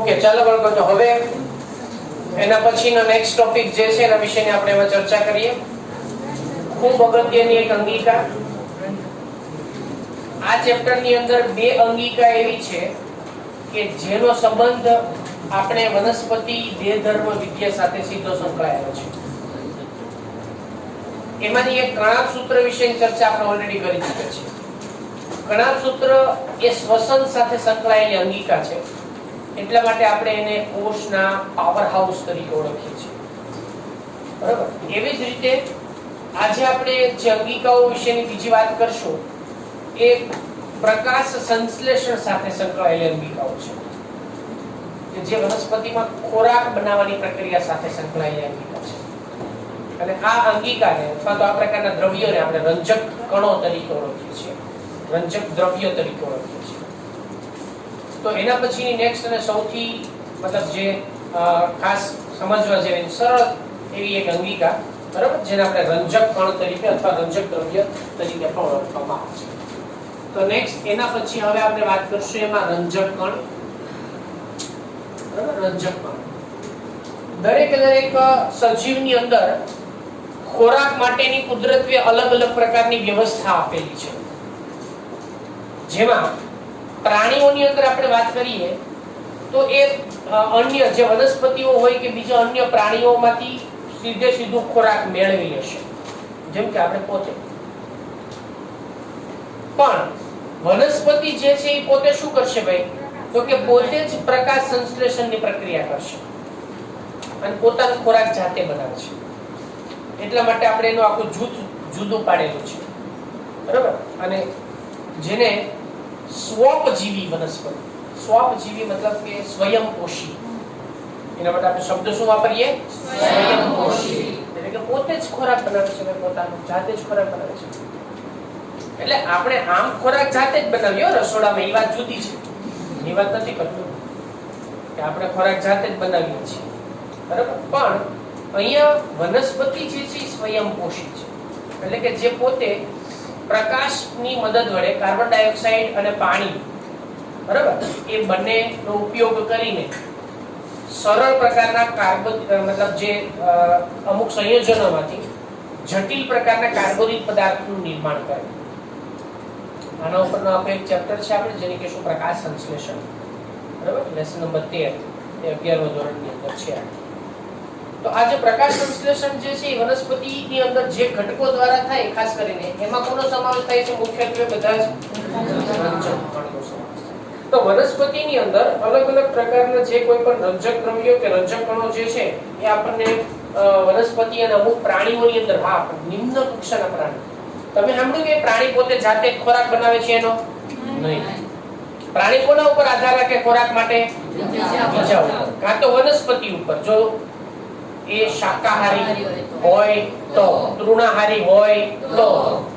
Okay, ચાલો બાળકો, તો હવે એના પછીનો નેક્સ્ટ ટોપિક જે છે એના વિશેની આપણે એમાં ચર્ચા કરીએ. ખૂબ અગત્યની એક અંગિકા. આ ચેપ્ટરની અંદર બે અંગિકા એવી છે કે જેનો સંબંધ આપણે વનસ્પતિ દેહધર્મ વિદ્યા સાથે સીધો સંકળાયેલો છે. એમાંની એક કણાપ સૂત્ર વિશેની ચર્ચા આપણે ઓલરેડી કરી ચૂક્યા છીએ. કણાપ સૂત્ર એ શ્વસન સાથે સંકળાયેલી અંગિકા છે, એટલા માટે આપણે એને કોષના પાવર હાઉસ તરીકે ઓળખીએ છીએ. બરાબર. એવી જ રીતે આજે આપણે જે અંગિકાઓ વિશેની બીજી વાત કરશું એ પ્રકાશ સંશ્લેષણ સાથે સંકળાયેલી અંગિકાઓ છે, કે જે વનસ્પતિમાં ખોરાક બનાવવાની પ્રક્રિયા સાથે સંકળાયેલી અંગિકા છે. અને આ અંગિકાને અથવા તો આ પ્રકારના દ્રવ્યોને આપણે રંજક કણો તરીકે ઓળખીએ છીએ, રંજક દ્રવ્યો તરીકે ઓળખીએ છીએ. તો એના પછીની નેક્સ્ટ અને સૌથી મતલબ જે ખાસ સમજવા જેવી સરળ એવી એક અંગિકા, બરાબર, જેને આપણે રંજક કણ તરીકે અથવા રંજક દ્રવ્ય તરીકે પણ ઓળખવામાં આવે છે. તો નેક્સ્ટ એના પછી હવે આપણે વાત કરશું એમાં રંજક કણ. બરાબર, રંજક કણ દરેક સજીવની અંદર ખોરાક માટેની કુદરતી અલગ અલગ પ્રકારની વ્યવસ્થા આપેલી છે. જેમાં પ્રાણીઓની અંદર આપણે વાત કરીએ તો એ અન્ય જે વનસ્પતિઓ હોય કે બીજા અન્ય પ્રાણીઓમાંથી સીધું ખોરાક મેળવી લેશે, જેમ કે આપણે પોતે. પણ વનસ્પતિ જે છે એ પોતે શું કરશે ભાઈ, તો કે પોતે જ પ્રકાશ સંશ્લેષણની પ્રક્રિયા કરશે અને પોતાનો ખોરાક જાતે બનાવે છે. એટલા માટે આપણે એનું આખું જૂથ જુદું પાડેલું છે, બરાબર. અને જેને સ્વપજીવી વનસ્પતિ, સ્વપજીવી મતલબ કે સ્વયંપોષી, એના માટે આપણે શબ્દ શું વાપરીએ? સ્વયંપોષી. એટલે કે પોતે જ ખોરાક બનાવે છે, પોતાનો જાતે જ ખોરાક બનાવે છે. એટલે આપણે આમ ખોરાક જાતે જ બનાવીએ રસોડામાં, એ વાત જુદી છે. એ વાત નથી કરતો કે આપણે ખોરાક જાતે જ બનાવીએ છીએ, બરાબર. પણ અહીંયા વનસ્પતિ જે છે એ સ્વયંપોષી છે. એટલે કે જે પોતે પ્રકાશની મદદ વડે કાર્બન ડાયોક્સાઇડ અને પાણી, બરાબર, એ બંનેનો ઉપયોગ કરીને સરળ પ્રકારના કાર્બન મતલબ જે અમુક સંયોજનોમાંથી જટિલ પ્રકારના કાર્બોદિત પદાર્થનું નિર્માણ કરે. આના ઉપરનો આપણે એક ચેપ્ટર છે આપણે જેને કહેશું પ્રકાશ સંશ્લેષણ, બરાબર, લેસન નંબર 13, એ 11મા ધોરણની અંદર છે. તો આ જે પ્રકાશ સંશ્લેષણ જે છે એ વનસ્પતિની અંદર જે ઘટકો દ્વારા થાય, ખાસ કરીને એમાં કોનો સમાવેશ થાય છે? મુખ્યત્વે બધા જ રંજક કણનો સમાવેશ. તો વનસ્પતિની અંદર અલગ અલગ પ્રકારના જે કોઈ પણ રંજક દ્રવ્યો કે રંજક કણો જે છે એ આપણને વનસ્પતિ અને અમુક પ્રાણીઓની અંદર, હા, નિમ્ન કક્ષાના પ્રાણી, તમે સાંભળ્યું કે પ્રાણી પોતે જાતે ખોરાક બનાવે છે? એનો નહીં. પ્રાણી કોના ઉપર આધાર રાખે ખોરાક માટે? બીજા ઉપર, કાં તો વનસ્પતિ ઉપર. જો એ શાકાહારી હોય તો, તૃણાહારી હોય તો,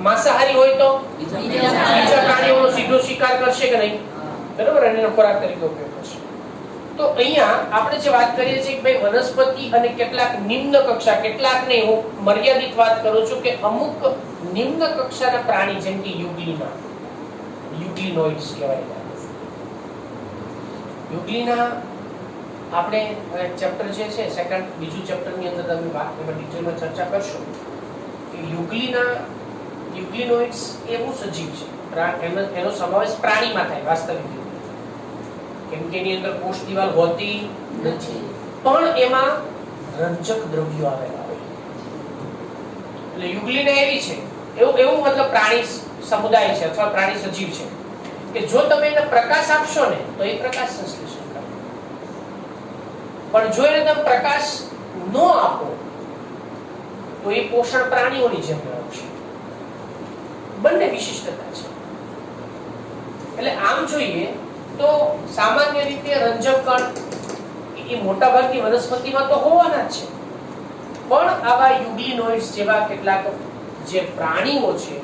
માંસાહારી હોય તો બીજા પ્રાણીઓનો સીધો શિકાર કરશે કે નહીં? બરાબર, એનો ખોરાક તરીકે ઉપયોગ કરશે. તો અહીંયા આપણે જે વાત કરીએ છીએ કે ભાઈ વનસ્પતિ અને કેટલાક નિમ્ન કક્ષા, કેટલાકને હું મર્યાદિત વાત કરું છું કે અમુક નિમ્ન કક્ષાના પ્રાણી જેમ કે યુગ્લિના, યુગ્લિનોઇડ્સ કહેવાય. યુગ્લિના આપણે ચેપ્ટર જે છે સેકન્ડ બીજું ચેપ્ટરની અંદર તમે વાત એમાં ડિટેલમાં ચર્ચા કરશો કે યુગ્લિનોઇડ્સ એવું સજીવ છે, એનો સમાવેશ પ્રાણીમાં થાય વાસ્તવિક રીતે, કેમ કે એની અંદર કોષ દિવાલ હોતી નથી, પણ એમાં રંજક દ્રવ્યો આવેલા હોય. એટલે યુગ્લિના એવી છે, એવું મતલબ પ્રાણી સમુદાય છે અથવા પ્રાણી સજીવ છે કે જો તમે એને પ્રકાશ આપશો ને તો એ પ્રકાશ સંશ્લેષણ કરે, પણ જો એને તમે પ્રકાશ ન આપો તો એ પોષણ પ્રાણીઓની જેમ મેળવશે. બંને વિશિષ્ટતા છે. એટલે આમ જોઈએ તો સામાન્ય રીતે રંજક કણ એ મોટાભાગની વનસ્પતિમાં તો હોવાના જ છે, પણ આવા યુગ્લિનોઇડ્સ જેવા કેટલાક જે પ્રાણીઓ છે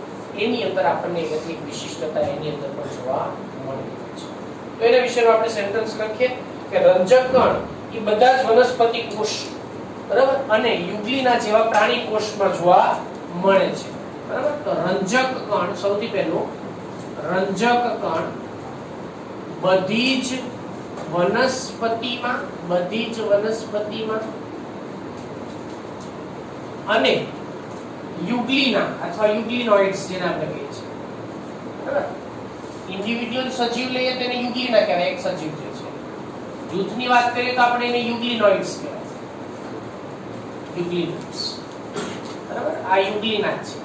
એની અંદર આપણને કેટલીક વિશિષ્ટતા એની અંદર પણ જોવા મળી છે. તો એના વિશેનો આપણે સેન્ટેન્સ લખીએ કે રંજક કણ એ બધા જ વનસ્પતિ કોષ, બરાબર, અને યુગ્લિના જેવા પ્રાણી કોષમાં જોવા મળે છે, બરાબર. તો રંજક કણ, સૌથી પહેલું રંજક કણ બધી જ વનસ્પતિમાં, બધી જ વનસ્પતિમાં અને યુગ્લિના અથવા યુગ્લિનોઇડ્સ જેને આપણે કહીએ છીએ, બરાબર? ઇન્ડિવિડ્યુઅલ સજીવ લઈએ તો એને યુગ્લિના કહેવાય, એક સજીવ જે છે. જૂથની વાત કરીએ તો આપણે એને યુગ્લિનોઇડ્સ કહેવાય, યુગ્લિનોઇડ્સ, બરાબર? આ યુગ્લિના છે.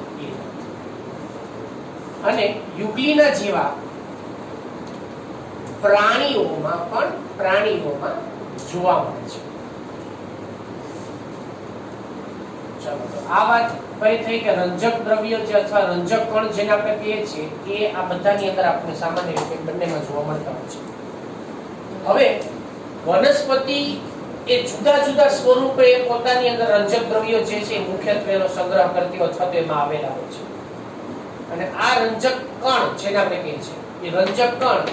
અને યુગ્લિના જેવા પ્રાણીઓમાં જોવા મળે છે. ચાલો, તો આ વાત ફરી થઈ કે રંજક દ્રવ્ય જે અથવા રંજક કણ જેને આપણે કહીએ છીએ એ આ બધાની અંદર આપણે સામાન્ય રીતે બંનેમાં જોવા મળતા હોય છે. હવે વનસ્પતિ એ જુદા જુદા સ્વરૂપે પોતાની અંદર રંજક દ્રવ્યો જે છે મુખ્યત્વે એનો સંગ્રહ કરતી હોય અથવા તો એમાં આવેલા હોય છે. અને આ રંજક કણ જેને આપણે કહીએ છીએ એ રંજક કણ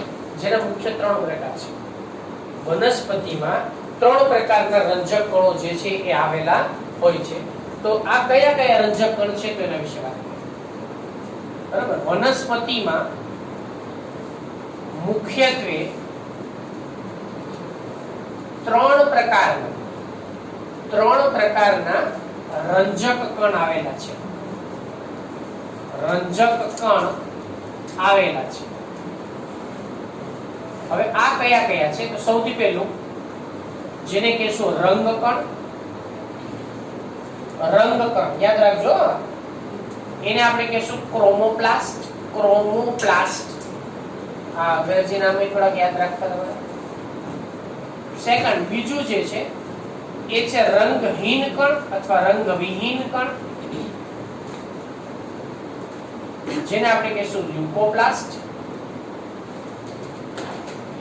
જેના મુખ્ય 3 પ્રકાર છે. વનસ્પતિમાં 3 પ્રકારના રંજક કણો જે છે એ આવેલા હોય છે. તો આ કયા કયા રંજક કણ છે તો એના વિશે વાત કરીએ. બરાબર? વનસ્પતિમાં મુખ્યત્વે 3 પ્રકારના રંજક કણ આવેલા છે. રંજક કણ આવેલા છે. હવે આ કયા કયા છે તો સૌથી પહેલું જેને કહેશું રંગકણ. રંગકણ યાદ રાખજો, એને આપણે કહેશું ક્રોમોપ્લાસ્ટ. આ અંગ્રેજી નામ થોડાક યાદ રાખતા તમારે. સેકન્ડ બીજું જે છે એ છે રંગહીન કણ અથવા રંગવિહીન કણ, જેને આપણે કહેશું લ્યુકોપ્લાસ્ટ.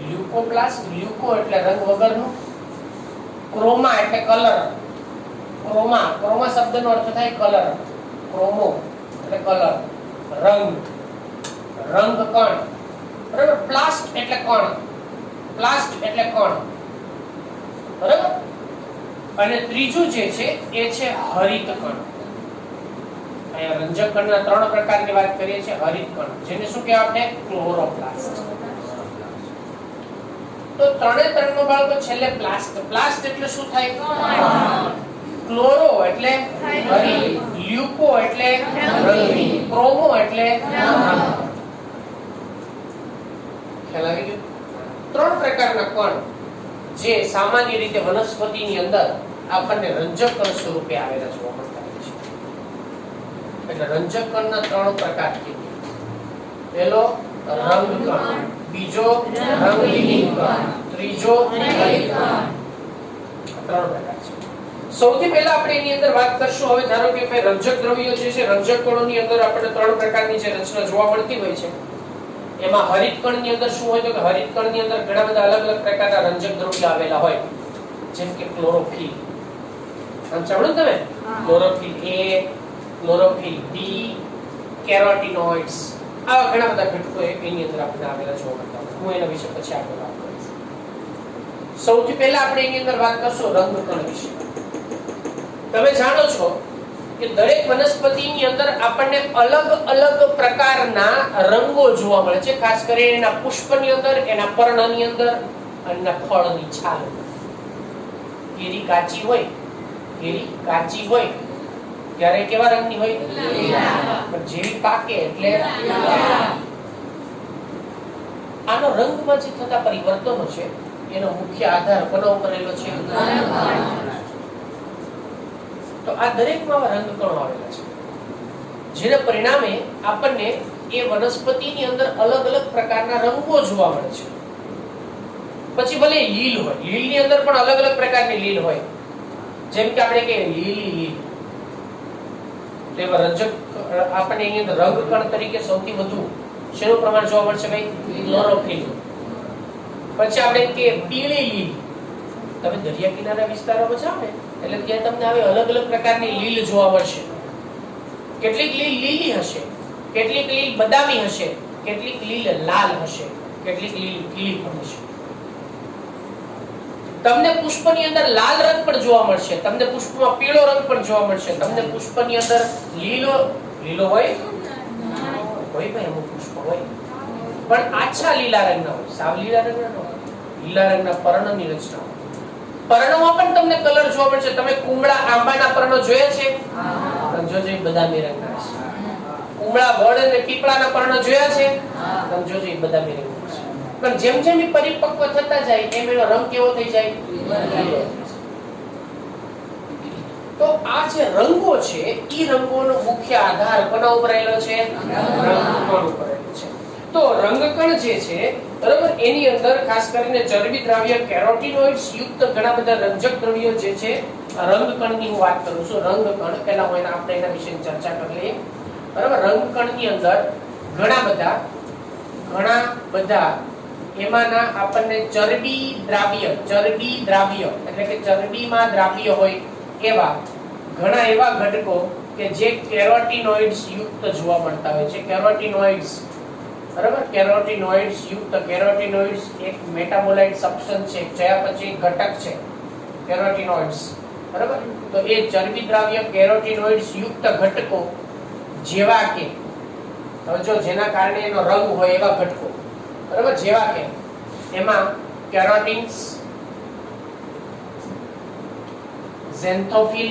લ્યુકો એટલે રંગ વગરનું, ક્રોમા એટલે કલર. ક્રોમા શબ્દનો અર્થ થાય કલર. ક્રોમો એટલે કલર, રંગ કણ, બરાબર? પ્લાસ્ટ એટલે કણ, બરાબર? અને ત્રીજું જે છે એ છે હરિત કણ. અહીંયા રંજક કણના 3 પ્રકારની વાત કરીએ છીએ. હરિત કણ જેને શું કહેવાય આપણે ક્લોરોપ્લાસ્ટ. તો 3 નો બાળકો છેલ્લે પ્લાસ્ટ એટલે શું થાય? ક્લોરો એટલે હરિત, લ્યુકો એટલે રંગીન, ક્રોમો એટલે ખ્યાલ આવી ગયો? 3 પ્રકારના કણ જે સામાન્ય રીતે વનસ્પતિની અંદર આપણને રંજક કણ સ્વરૂપે આવેલા જોવા મળતા હોય છે. એટલે રંજક કણના 3 પ્રકાર છે. પહેલો રંગકણ, બીજો રંગહીન કણ, ત્રીજો હરિત કણ. 3 પ્રકાર છે. સૌથી પહેલા આપણે એની અંદર વાત કરશું. હવે ધારો કે ભાઈ રંજક દ્રવ્યો જે છે, રંજક કણોની અંદર આપણે 3 પ્રકારની જે રચના જોવા મળતી હોય છે. એમાં હરિત કણની અંદર શું હોય તો કે હરિત કણની અંદર ઘણા બધા અલગ અલગ પ્રકારના રંજક દ્રવ્યો આવેલા હોય, જેમ કે ક્લોરોફિલ. આમ સાંભળ્યું તમે? ક્લોરોફિલ A, ક્લોરોફિલ B, કેરોટીનોઇડ્સ, આવા ઘણા બધા ઘટકો એની અંદર આપણે આવેલા જોવા મળતા હોય. હું એના વિશે પછી આગળ વાત કરીશ. સૌથી પહેલા આપણે એની અંદર વાત કરશું રંગકણ વિશે. તમે જાણો છો કે દરેક વનસ્પતિની અંદર આપણને અલગ અલગ પ્રકારના રંગો જોવા મળે છે. ખાસ કરીને એના પુષ્પની અંદર, એના પર્ણની અંદર અને એના ફળની છાલ. કેરી કાચી હોય ત્યારે કેવા રંગની હોય? લીલા. પણ જેવી પાકે એટલે આનો રંગમાં જે થતા પરિવર્તનો છે એનો મુખ્ય આધાર કોનો ઉપર રહેલો છે? તો આ દરેકમાં રંગકણો આવેલા છે, જેના પરિણામે આપણને એ વનસ્પતિની અંદર અલગ અલગ પ્રકારના રંગો જોવા મળે છે. પછી ભલે લીલ હોય, લીલની અંદર પણ અલગ અલગ પ્રકારની લીલ હોય. જેમ કે આપણે કહીએ લીલી લીલ, તો એવા રંજક આપણને એની અંદર રંગકણ તરીકે સૌથી વધુ શેનું પ્રમાણ જોવા મળશે ભાઈ? ક્લોરોફિલ. પછી આપણે કહીએ પીળી લીલ. તમે દરિયા કિનારા વિસ્તારોમાં જાઓ ને એટલે ત્યાં તમને હવે અલગ અલગ પ્રકારની લીલ જોવા મળશે. કેટલીક લીલ લીલી હશે, કેટલીક લીલ બદામી હશે, કેટલીક લીલ લાલ હશે, કેટલીક લીલ પીળી પણ હશે. તમને પુષ્પની અંદર લાલ રંગ પણ જોવા મળશે, તમને પુષ્પમાં પીળો રંગ પણ જોવા મળશે, તમને પુષ્પની અંદર લીલો હોય ભાઈ અમુક પુષ્પ હોય પણ આછા લીલા રંગના હોય, સાવ લીલા રંગના ન હોય, લીલા રંગના પર્ણની રચના. પર્ણમાં પણ તમને કલર જોવા મળશે. તમે કુમળા આંબાના પર્ણો જોયા છે? જોજો એ બદામી રંગના છે. કુમળા વડ અને પીપળાના પર્ણો જોયા છે? જોજો એ બદામી રંગના છે. પણ જેમ જેમ એ પરિપક્વ થતા જાય એમ એનો રંગ કેવો થઈ જાય? તો આ જે રંગો છે એ રંગોનો મુખ્ય આધાર કોના ઉપર રહેલો છે? રંગકણ ઉપર રહેલો છે. તો રંગકણ જે છે બરાબર, એની અંદર ખાસ કરીને ચરબી દ્રાવ્ય કેરોટીનોઇડ્સ યુક્ત ઘણા બધા રંજક દ્રવ્યો જે છે રંગકણની હું વાત કરું છું. રંગકણ પહેલા હું આપણે એના વિશે ચર્ચા કરી લઈએ. બરાબર, રંગકણની અંદર ઘણા બધા એમાંના આપણને ચરબી દ્રાવ્ય એટલે કે ચરબીમાં દ્રાવ્ય હોય એવા ઘણા એવા ઘટકો કે જે કેરોટીનોઇડ્સ યુક્ત જોવા મળતા હોય છે. કેરોટીનોઇડ્સ બરાબર, કેરોટીનોઇડ્સ યુક્ત. કેરોટીનોઇડ્સ એક મેટાબોલાઇટ સબસ્ટન્સ છે, ચયાપચય ઘટક છે કેરોટીનોઇડ્સ. બરાબર, તો એ ચરબી દ્રાવ્ય કેરોટીનોઇડ્સ યુક્ત ઘટકો જેવા કે હવે જો જેના કારણે એનો રંગ હોય એવા ઘટકો, બરાબર, જેવા કે એમાં કેરોટીન્સ, ઝેન્થોફિલ,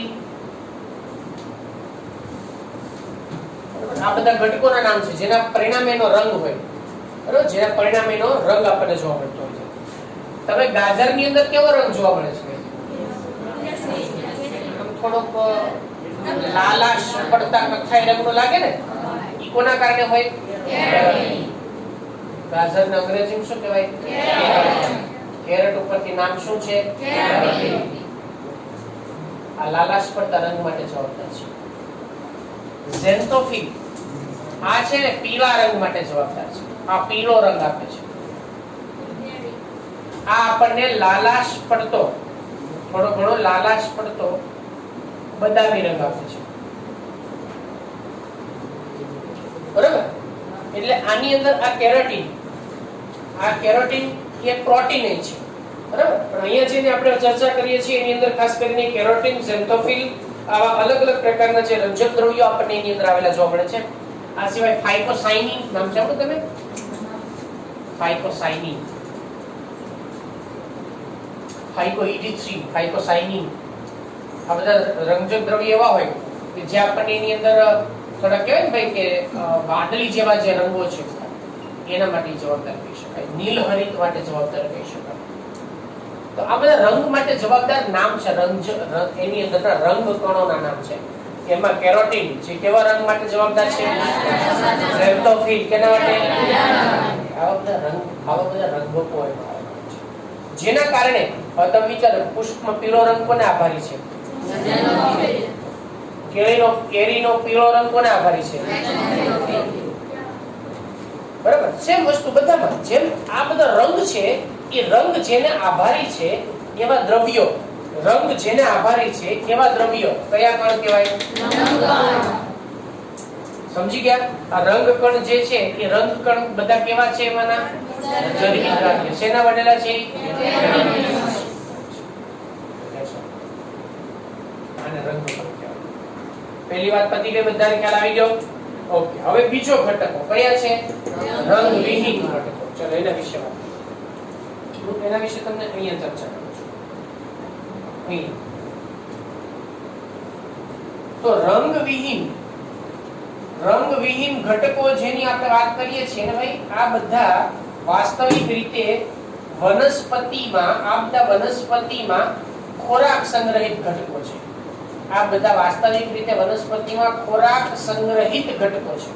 આ બધા ઘટકોના નામ છે જેના પરિણામે એનો રંગ હોય. બરાબર, જેના પરિણામે એનો રંગ આપણને જોવા મળતો હોય છે. તમે ગાજરની અંદર કેવો રંગ જોવા મળે છે? થોડોક લાલાશ પડતા કથ્થાઈ રંગનો લાગે ને, ઈ કોના કારણે હોય? ગાજરને અંગ્રેજીમાં શું કહેવાય? કેરેટ ઉપરથી નામ શું છે? આ લાલાશ પડતા રંગ માટે જવાબદાર છે. ઝેન્થોફિલ આ છે ને પીળા રંગ માટે જવાબદાર છે. આ પીળો રંગ આપે છે. આ આપણને લાલાશ પડતો, થોડો ઘણો લાલાશ પડતો બદામી રંગ આપે છે. બરાબર, એટલે આની અંદર આ કેરોટીન એ પ્રોટીન છે. બરાબર, પણ અહીંયા જેને આપણે ચર્ચા કરીએ છીએ એની અંદર ખાસ કરીને કેરોટીન, ઝેન્થોફિલ આવા અલગ અલગ પ્રકારના જે રંજક દ્રવ્યો આપણને એની અંદર આવેલા જોવા મળે છે. આ સિવાય ફાઇકોસાઇનિન નામ સાંભળ્યું તમે? ફાઇકોસાઇનિન, ફાઇકોઈડી3, ફાઇકોસાઇનિન, આ બધા રંજક દ્રવ્ય એવા હોય કે જે આપણને એની અંદર થોડા કહેવાય ને ભાઈ કે વાદળી જેવા જે રંગો છે એના માટે જવાબદાર કહી શકાય. નીલહરિત માટે જવાબદાર કહી શકાય. તો આ બધા રંગ માટે જવાબદાર નામ છે. એની અંદરના રંગકણોના નામ છે. એમાં કેરોટીન જે કેવા રંગ માટે જવાબદાર છે? ઝેન્થોફિલ કેના માટે? આવા બધા રંગકો એમાં છે જેના કારણે હવે તમે વિચારો પુષ્પમાં પીળો રંગ કોને આભારી છે? કેરીનો પીળો રંગ કોને આભારી છે? બરાબર, સેમ વસ્તુ બધામાં. જેમ આ બધા રંગ છે એ રંગ જેને આભારી છે એવા દ્રવ્યો, રંગ જેને આભારી છે એવા દ્રવ્યો કયા કણ કહેવાય? સમજી ગયા? આ રંગ કણ જે છે એ રંગ કણ બધા કેવા છે? એમાંના ચરબી દ્રાવ્ય. શેના બનેલા છે? આને રંગ કણ કહેવાય. પહેલી વાત પતી ગઈ, બધાને ખ્યાલ આવી ગયો? ઓકે, હવે બીજો ઘટકો કયા છે? રંગવિહીન ઘટકો. ચલો એના વિશે વાત કરીએ. એના વિશે તમને અહીંયા ચર્ચા કરું છું. તો રંગવિહીન ઘટકો જેની આપણે વાત કરીએ છીએ ને ભાઈ, આ બધા વાસ્તવિક રીતે વનસ્પતિમાં ખોરાક સંગ્રહિત ઘટકો છે. આ બધા વાસ્તવિક રીતે વનસ્પતિમાં ખોરાક સંગ્રહિત ઘટકો છે.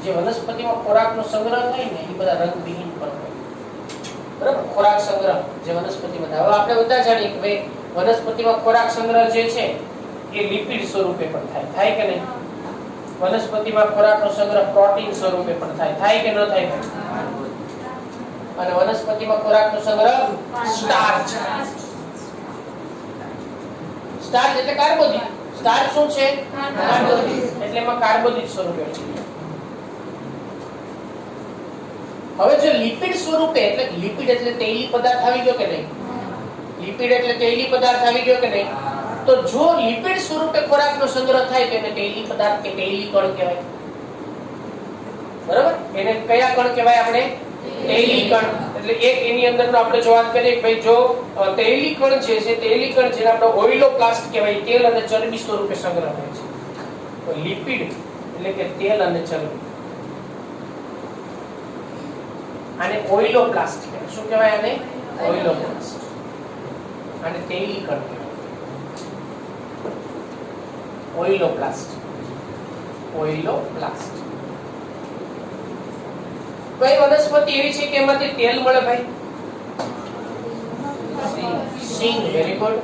જે વનસ્પતિમાં ખોરાકનો સંગ્રહ થાય ને એ બધા રંગવિહીન પણ હોય. બરાબર, ખોરાક સંગ્રહ જે વનસ્પતિમાં થાય. હવે આપણે બધા જાણીએ કે ભાઈ વનસ્પતિમાં ખોરાક સંગ્રહ જે છે એ લિપિડ સ્વરૂપે પણ થાય કે નહીં? વનસ્પતિમાં ખોરાકનો સંગ્રહ પ્રોટીન સ્વરૂપે પણ થાય કે ન થાય? અને વનસ્પતિમાં ખોરાકનો સંગ્રહ સ્ટાર્ચ એટલે કાર્બોદિત. સ્ટાર્ચ શું છે? કાર્બોદિત. એટલે એમાં કાર્બોદિત સ્વરૂપે છે. હવે જો લિપિડ સ્વરૂપે, એટલે લિપિડ એટલે તૈલી પદાર્થ આવી ગયો કે નહીં? લિપિડ એટલે તૈલી પદાર્થ આવી ગયો કે નહીં? તો જો લિપિડ સ્વરૂપે ખોરાકનો સંગ્રહ થાય તો એને તૈલી પદાર્થ કે તૈલી કણ કહેવાય. બરાબર? એને કયા કણ કહેવાય? આપણે તૈલી કણ. એટલે એક એની અંદરનો આપણે જો વાત કરીએ કે ભાઈ જો તૈલી કણ છે તૈલી કણ જેને આપણે ઓઇલોપ્લાસ્ટ કહેવાય, તેલ અને ચરબી સ્વરૂપે સંગ્રહ થાય છે. તો લિપિડ એટલે કે તેલ અને ચરબી, આને ઓઇલોપ્લાસ્ટ કહેવાય. શું કહેવાય આને? ઓઇલોપ્લાસ્ટ. આને તૈલી કણ કહેવાય. ઓઇલોપ્લાસ્ટ. ઓઇલોપ્લાસ્ટ. કઈ વનસ્પતિ એવી છે કે એમાંથી તેલ મળે ભાઈ? સિંગ. Very good.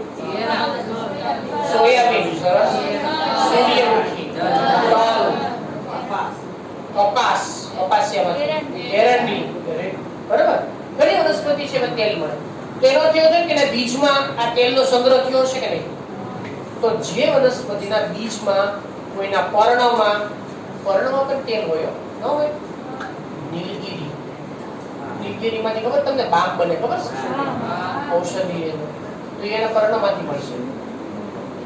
સોયાબીન. સરસ. સૂર્યમુખી. તલ. કપાસ. કપાસિયામાંથી એરંડી. બરાબર? ઘણી વનસ્પતિ છે એમાં તેલ મળે. તેનો થયો છે કે બીજમાં આ તેલનો સંગ્રહ થયો છે કે નહીં? તો જે વનસ્પતિના બીજમાં, કોઈના પર્ણમાં પણ તેલ હોય, ન હોય? નીલગીરી. નીલગીરીમાંથી ખબર તમને બામ બને, ખબર છે? ઔષધિ. તો એના પર્ણમાંથી મળશે.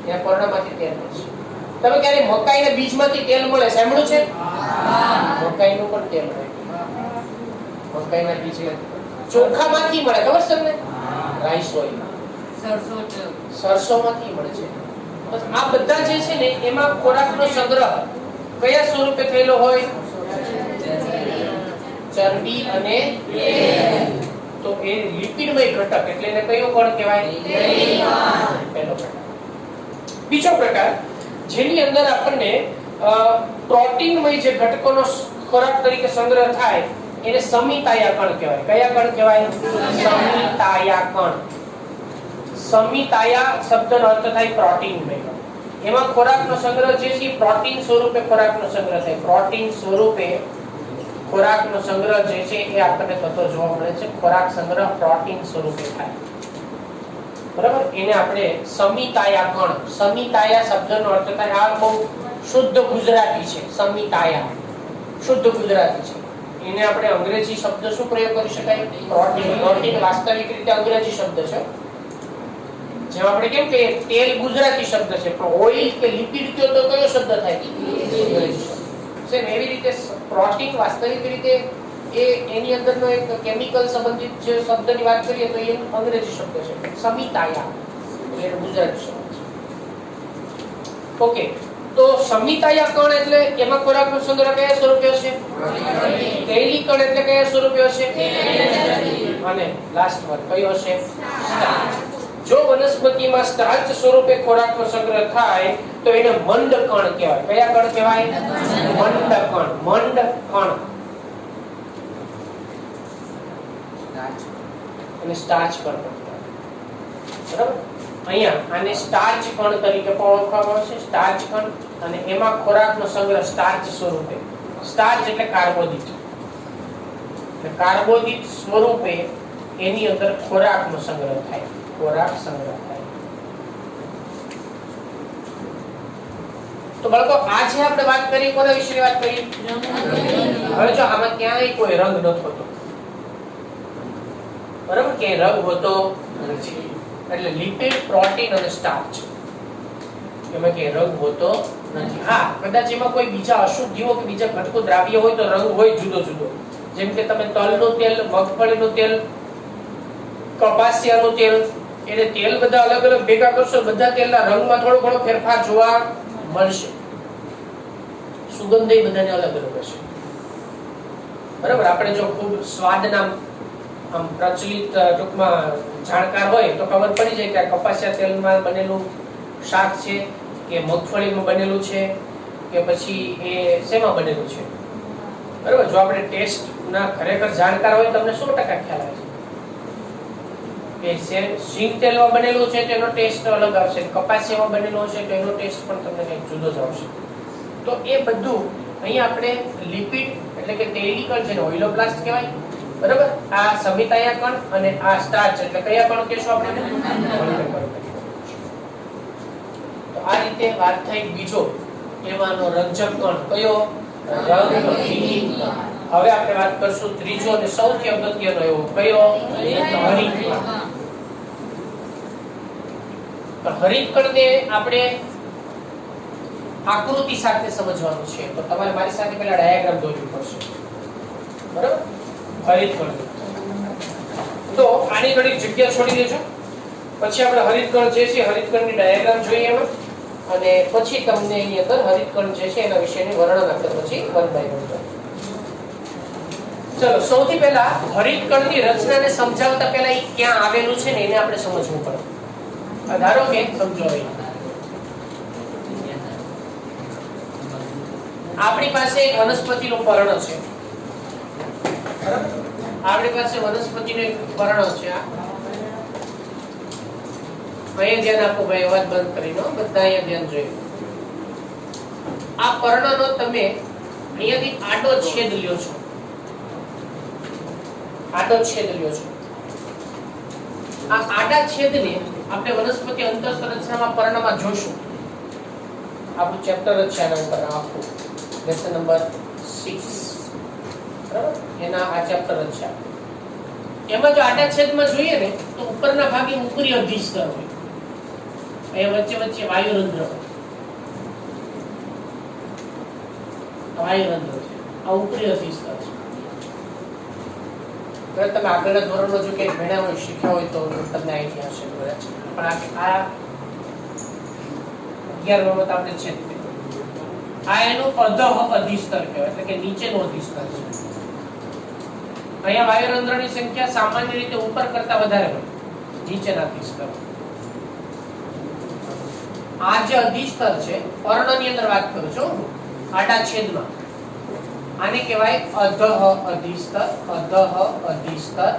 એના પર્ણમાંથી તેલ મળશે. તમે ક્યારે મકાઈના બીજમાંથી તેલ મળે સાંભળ્યું છે? મકાઈનું પણ તેલ મળે. મકાઈના બીજમાંથી. ચોખામાંથી મળે, ખબર છે તમને? Rice oil. સરસોમાંથી મળે છે. આ બધા જે છે ને એમાં ખોરાકનો સંગ્રહ કયા સ્વરૂપે થયેલો હોય? ચરબી અને તેલ. તો એ લિપિડમય ઘટક એટલે એને કયો કણ કહેવાય? પહેલો પ્રકાર. બીજો પ્રકાર જેની અંદર આપણને પ્રોટીનમય જે ઘટકોનો ખોરાક તરીકે સંગ્રહ થાય એને સમિતાયા કણ કહેવાય. કયા કણ કહેવાય? સમિતાયા કણ. સમિતાયા શબ્દનો અર્થ થાય પ્રોટીનમય. એમાં ખોરાકનો સંગ્રહ જે છે પ્રોટીન સ્વરૂપે ખોરાકનો સંગ્રહ થાય. પ્રોટીન સ્વરૂપે ખોરાકનો સંગ્રહ જે છે એ આપણને થતો જોવા મળે છે. ખોરાક સંગ્રહ પ્રોટીન સ્વરૂપે થાય. બરાબર? એને આપણે સમિતાયા કણ. સમિતાયા શબ્દનો અર્થ થાય, આ બહુ શુદ્ધ ગુજરાતી છે. સમિતાયા શુદ્ધ ગુજરાતી છે. એને આપણે અંગ્રેજી શબ્દ શું પ્રયોગ કરી શકાય? પ્રોટીન. પ્રોટીન વાસ્તવિક રીતે અંગ્રેજી શબ્દ છે. જેમ આપણે કેમ કે તેલ ગુજરાતી શબ્દ છે, પણ ઓઇલ કે લિપિડ કયો તો કયો શબ્દ થાય? અંગ્રેજી શબ્દ. સેમ એવી રીતે પ્રોટીન વાસ્તવિક રીતે એ એની અંદરનો એક કેમિકલ સંબંધિત જે શબ્દની વાત કરીએ તો એ અંગ્રેજી શબ્દ છે. સમિતાયા એ ગુજરાતી શબ્દ છે. ઓકે, તો સમિતાયા કણ એટલે એમાં ખોરાકનો સંગ્રહ કયા સ્વરૂપે હશે? તૈલી કણ એટલે કયા સ્વરૂપે હશે? અને લાસ્ટ વન કયો હશે? જો વનસ્પતિમાં સ્ટાર્ચ સ્વરૂપે ખોરાકનો સંગ્રહ થાય તો એને મંડ કણ કહેવાય. કયા કણ કહેવાય? મંડ કણ. મંડ કણ. અને સ્ટાર્ચ કણ કહેવાય. બરાબર? અહીંયા આને સ્ટાર્ચ કણ તરીકે પણ ઓળખવામાં આવે છે. સ્ટાર્ચ કણ. અને એમાં ખોરાકનો સંગ્રહ સ્ટાર્ચ સ્વરૂપે. સ્ટાર્ચ એટલે કાર્બોદિત. એટલે કાર્બોદિત સ્વરૂપે એની અંદર ખોરાકનો સંગ્રહ થાય. ખોરાક સંગ્રહ થાય. તો બાળકો આજે આપણે વાત કરી કોના વિશેની વાત કરી? હવે જો આમાં ક્યાંય કોઈ રંગ ન હોતો. બરાબર? ક્યાંય રંગ હોતો નથી. એટલે લિપિડ, પ્રોટીન અને સ્ટાર્ચ એમાં ક્યાંય રંગ હોતો નથી. હા, કદાચ એમાં કોઈ બીજા અશુદ્ધિઓ કે બીજા ઘટકો દ્રાવ્ય હોય તો રંગ હોય જુદો જુદો. જેમ કે તમે તલનું તેલ, મગફળીનું તેલ, કપાસિયાનું તેલ, એને તેલ બધા અલગ અલગ ભેગા કરશો, બધા તેલના રંગમાં થોડો ઘણો ફેરફાર જોવા મળશે. સુગંધ બધાને અલગ અલગ હશે. બરાબર? આપણે જો ખૂબ સ્વાદના આમ પ્રચલિત ટૂંકમાં જાણકાર હોય તો ખબર પડી જાય કે આ કપાસિયા તેલમાં બનેલું શાક છે કે મગફળીમાં બનેલું છે કે પછી એ શેમાં બનેલું છે. બરાબર? જો આપણે ટેસ્ટ ના ખરેખર જાણકાર હોય તમને 100% ખ્યાલ આવે છે કે સિંગ તેલમાં બનેલું છે તેનો ટેસ્ટ અલગ આવશે, કપાસિયામાં બનેલું હશે તો એનો ટેસ્ટ પણ તમને કંઈક જુદો જ આવશે. તો એ બધું અહીંયા આપણે લિપિડ એટલે કે તૈલી કણ છે, ઓઇલોપ્લાસ્ટ કહેવાય. બરાબર? આ સમિતાયા કણ અને આ સ્ટાર્ચ એટલે કયા કણ કહેશો આપણે? તો આ રીતે વાત થઈ. બીજો એમાંનો રંજક કણ કયો? રંગહીન કણ. હવે આપણે વાત કરશું ત્રીજો અને સૌથી અગત્યનો એવો કયો? હરિત કણ. તો હરિત કણને આપણે આકૃતિ સાથે સમજવાનું છે. તો તમારે મારી સાથે પહેલા ડાયાગ્રામ દોરવું પડશે. બરાબર, હરિતકણ. તો આની ઘડી જગ્યા છોડી દેજો. પછી આપણે હરિતકણ જે છે હરિતકણની ડાયાગ્રામ જોઈએ એમાં, અને પછી તમને એની અંદર હરિતકણ જે છે એના વિશેની વર્ણન આપણે પછી 1 બાય 1 કરીએ. ચલો, સૌથી પહેલા હરિતકણની રચનાને સમજાવતા પહેલા એ ક્યાં આવેલું છે ને એને આપણે સમજવું પડે. ધારો કે સમજો, આપણી પાસે એક વનસ્પતિનું પર્ણ છે, બરાબર? આપણી પાસે વનસ્પતિનું એક પર્ણ છે. અહીંયા ધ્યાન આપો ભાઈ, અવાજ બંધ કરીને બધા અહીંયા ધ્યાન જોઈએ. આ પર્ણનો તમે અહીંયાથી આડો છેદ લ્યો છો, આડો છેદ લ્યો છો. આ આડા છેદને આપણે વનસ્પતિ અંતઃસંરચનામાં પર્ણમાં જોશું. આપણું ચેપ્ટર જ છે આના ઉપર, આખું લેસન નંબર 6, બરાબર? એના આ ચેપ્ટર જ છે. એમાં જો આડા છેદમાં જોઈએ ને તો ઉપરના ભાગે ઉપરી અધિસ્તર હોય, અહીંયા વચ્ચે વચ્ચે વાયુરંધ્ર હોય. વાયુરંધ્ર છે, આ ઉપરી અધિસ્તર છે. તમે આગળના ધોરણમાં જો કંઈક ભણ્યા હોય, શીખ્યા હોય તો તમને આઈડિયા હશે. પણ આ 11 માં આપણે છે આ એનું અધઃ અધિસ્તર કહેવાય, એટલે કે નીચેનું અધિસ્તર છે. અહીંયા વાયુરંધ્રની સંખ્યા સામાન્ય રીતે ઉપર કરતા વધારે હોય, નીચેના અધિસ્તર. આ જે અધિસ્તર છે પર્ણની અંદર વાત કરું છું, આડા છેદમાં, આને કહેવાય અધઃ અધિસ્તર. અધઃ અધિસ્તર.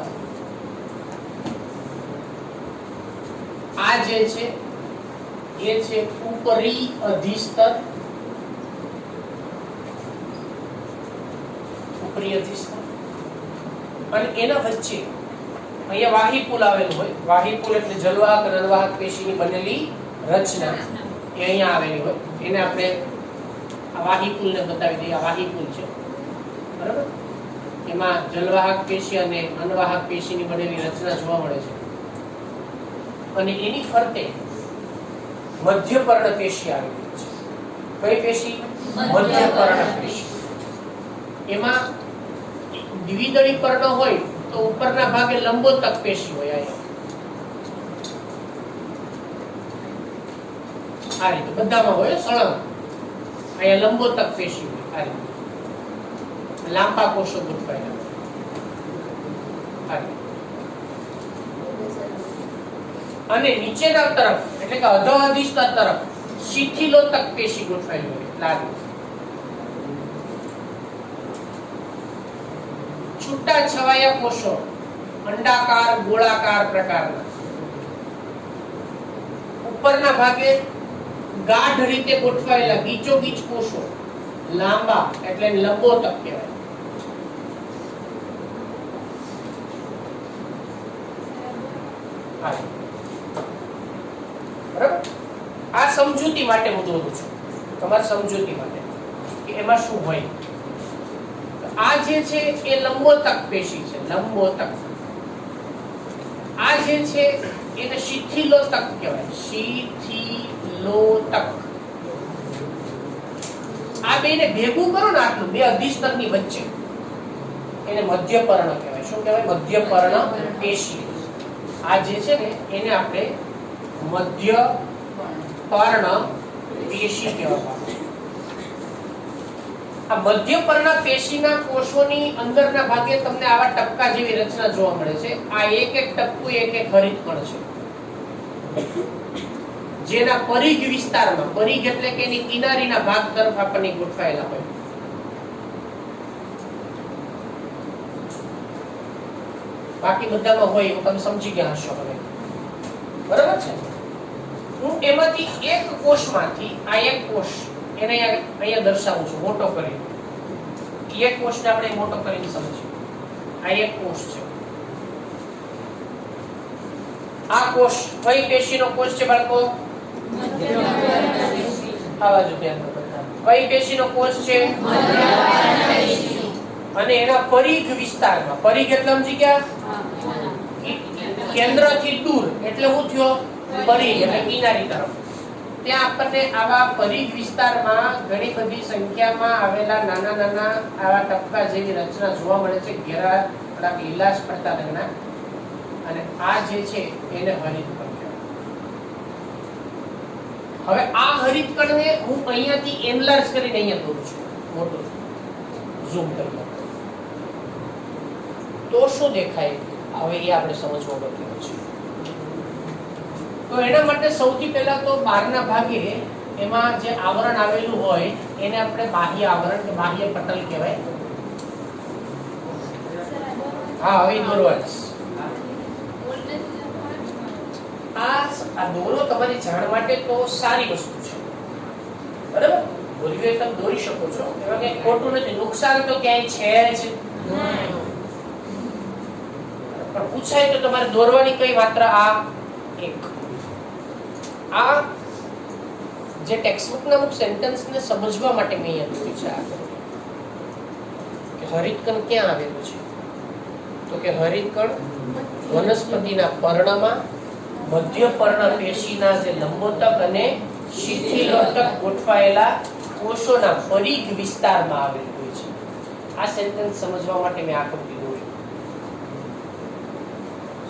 આ જે છે એ છે ઉપરી અધિસ્તર. ઉપરી અધિસ્તર. અને એના વચ્ચે અહીંયા વાહિપુલ આવેલું હોય. વાહિપુલ એટલે જલવાહક અને અનવાહક પેશીની બનેલી રચના, એ અહીંયા આવેલી હોય. એને આપણે આ વાહિપુલને બતાવી દઈએ. આ વાહિપુલ છે, બરાબર? એમાં જલવાહક પેશી અને અનવાહક પેશીની બનેલી રચના જોવા મળે છે. અને એની ફરતે મધ્યપર્ણ પેશી આવેલી છે. કઈ પેશી? મધ્યપર્ણ પેશી. એમાં દ્વિદળી પર્ણ હોય તો ઉપરના ભાગે લંબોતક પેશી હોય. આ રીતે બધામાં હોય સળંગ. અહીંયા લંબોતક પેશી હોય. આ રીતે લાંબા કોષો ગોઠવાયેલા. અને નીચેના તરફ એટલે કે અધઃ અધિસ્તર તરફ શિથિલોતક પેશી ગોઠવાયેલી હોય. લાગે છૂટા છવાયા કોષો અંડાકાર ગોળાકાર પ્રકારના, ઉપરના ભાગે ગાઢ રીતે ગોઠવાયેલા ગીચોગીચ કોષો, લાંબા એટલે લંબોતક કહેવાય. બરાબર? આ સમજૂતી માટે હું દોરું છું, તમારી સમજૂતી માટે કે એમાં શું હોય. આ જે છે એ લંબોતક પેશી છે. લંબોતક. આ જે છે એને શિથિલોતક કહેવાય. શિથિલોતક. આ બેને ભેગું કરો ને આટલું, બે અધિસ્તરની વચ્ચે, એને મધ્યપર્ણ કહેવાય. શું કહેવાય? મધ્યપર્ણ પેશી. આ જે છે ને એને આપણે મધ્યપર્ણ પેશી કહેવાય. આ મધ્યપર્ણ પેશીના કોષોની અંદરના ભાગે તમને આવા ટપકા જેવી રચના જોવા મળે છે. આ એક એક ટપકું એક એક હરિતકણ છે, જેના પરિઘ વિસ્તારમાં, પરિઘ એટલે કે એની કિનારીના ભાગ તરફ આપણને ગોઠવાયેલા હોય. બાકી બધામાં હોય એવું તમે સમજી ગયા હશો હવે, બરાબર છે? હું એમાંથી એક કોષમાંથી આ એક કોષ એને અહીંયા દર્શાવું છું મોટો કરી. એક કોષને આપણે મોટો કરીને સમજીએ. આ એક કોષ છે. આ કોષ કઈ પેશીનો કોષ છે બાળકો? આ બાજુ ધ્યાન આપો. કઈ પેશીનો કોષ છે? અને એના પરિઘ વિસ્તારમાં, પરિઘ એટલે સમજી ગયા? કેન્દ્રથી દૂર એટલે શું થયો? પરિઘ એટલે કિનારી તરફ. ત્યાં આપણને આવા પરિઘ વિસ્તારમાં ઘણી બધી સંખ્યામાં આવેલા નાના નાના આવા ટપકા જેવી રચના જોવા મળે છે, ઘેરા થોડાક લીલાશ પડતા રંગના, અને આ જે છે એને હરિતકણ કહેવાય. હવે આ હરિતકણને હું અહીંયાથી એનલાર્જ કરીને અહીંયા દોરું છું, મોટું ઝૂમ કરી, તો શું દેખાય? હવે એ આપણે સમજવા બાકી છે. તો એના માટે સૌથી પહેલા તો બહારના ભાગે એમાં જે આવરણ આવેલું હોય એને આપણે બાહ્ય આવરણ કે બાહ્ય પટલ કહેવાય. હા, હવે દોરવાનું. આ દોરો તમારી જાણ માટે તો સારી વસ્તુ છે, બરાબર? દોરવી તમે દોરી શકો છો, એમાં કઈ ખોટું નથી, નુકસાન તો ક્યાંય છે જ નહીં. પણ પૂછાય તો તમારે દોરવાની કઈ માત્રા? આ એક. આ જે ટેક્સ્ટબુકના અમુક સેન્ટેન્સને સમજવા માટે મેં અહીંયા દોરી છે. આ કે હરિતકણ ક્યાં આવેલું છે? તો કે હરિતકણ વનસ્પતિના પર્ણમાં મધ્ય પર્ણ પેશીના જે લંબોતક અને શિથિલોતક ગોઠવાયેલા કોષોના પરિઘ વિસ્તારમાં આવેલું હોય છે. આ સેન્ટેન્સ સમજવા માટે મેં આકૃતિ દોરી.